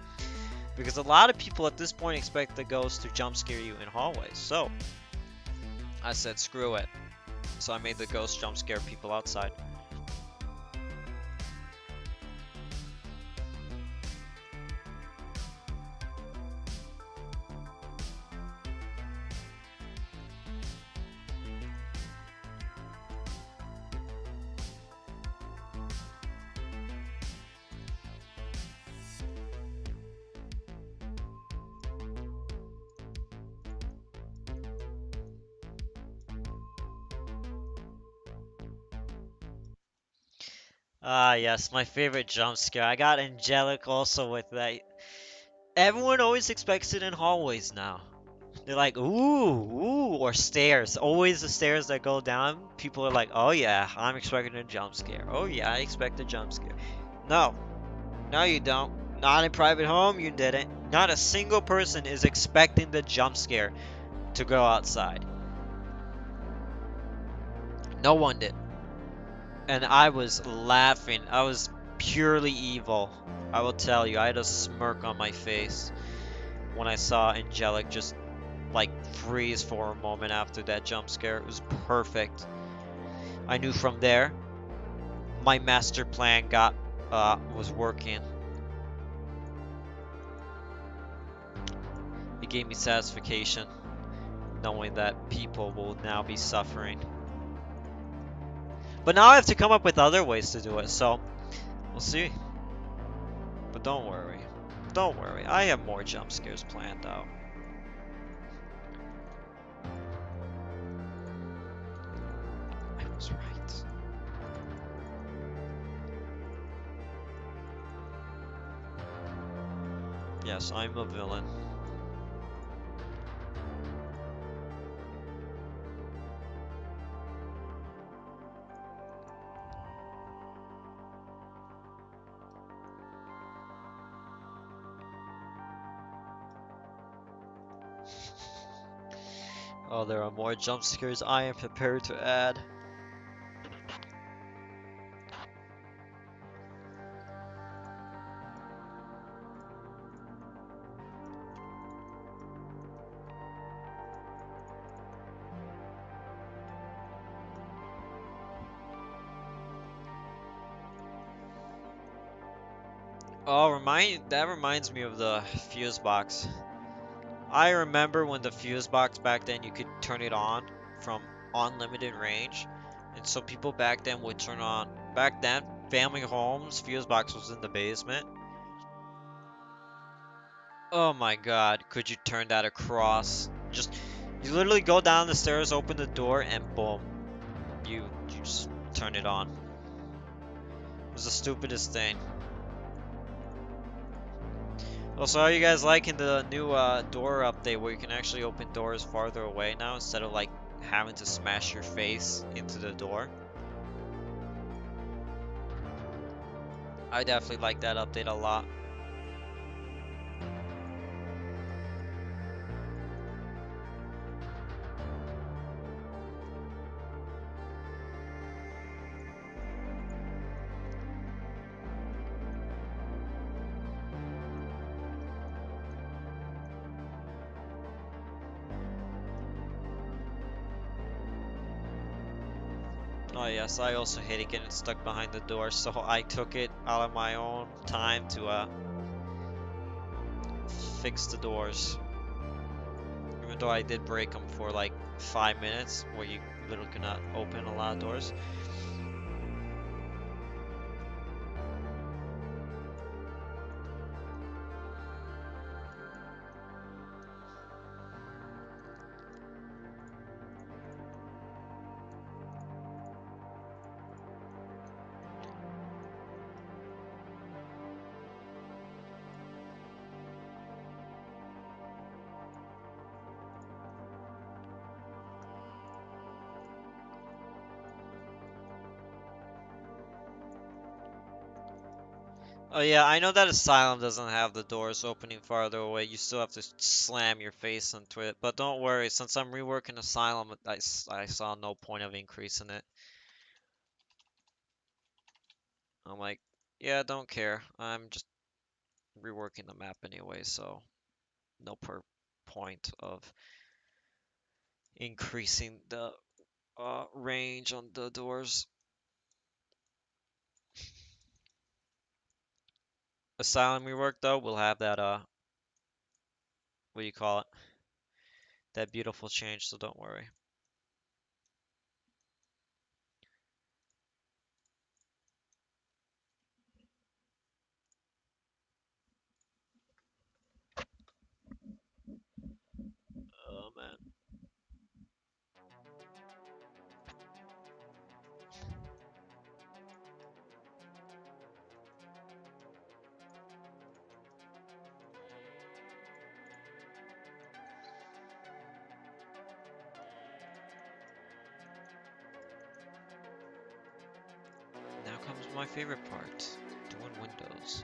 Speaker 1: because a lot of people at this point expect the ghost to jump scare you in hallways. So I said screw it. So I made the ghost jump scare people outside. Ah, yes, my favorite jump scare. I got angelic also with that. Everyone always expects it in hallways now. They're like, ooh, ooh, or stairs. Always the stairs that go down. People are like, oh yeah, I'm expecting a jump scare. Oh yeah, I expect a jump scare. No, no you don't. Not in Private Home, you didn't. Not a single person is expecting the jump scare to go outside. No one did. And I was laughing. I was purely evil. I will tell you, I had a smirk on my face when I saw Angelic just like freeze for a moment after that jump scare. It was perfect. I knew from there my master plan was working. It gave me satisfaction knowing that people will now be suffering. But now I have to come up with other ways to do it, so we'll see. But don't worry. Don't worry. I have more jump scares planned out. I was right. Yes, I'm a villain. Oh, there are more jump scares I am prepared to add. Oh, that reminds me of the fuse box. I remember when the fuse box back then you could turn it on from unlimited range. And so people back then would turn on back then family homes, fuse box was in the basement. Oh my god, could you turn that across? Just you literally go down the stairs, open the door, and boom. You just turn it on. It was the stupidest thing. Also, are you guys liking the new door update where you can actually open doors farther away now instead of like having to smash your face into the door? I definitely like that update a lot. Oh yes, I also hated getting stuck behind the door, so I took it out of my own time to fix the doors. Even though I did break them for like 5 minutes, where you literally could not open a lot of doors. Oh yeah, I know that Asylum doesn't have the doors opening farther away. You still have to slam your face into it. But don't worry, since I'm reworking Asylum, I saw no point of increasing it. I'm like, yeah, don't care. I'm just reworking the map anyway, so no point of increasing the range on the doors. Asylum rework though, we'll have that what do you call it? That beautiful change, so don't worry. Oh man. Now comes my favorite part, doing windows.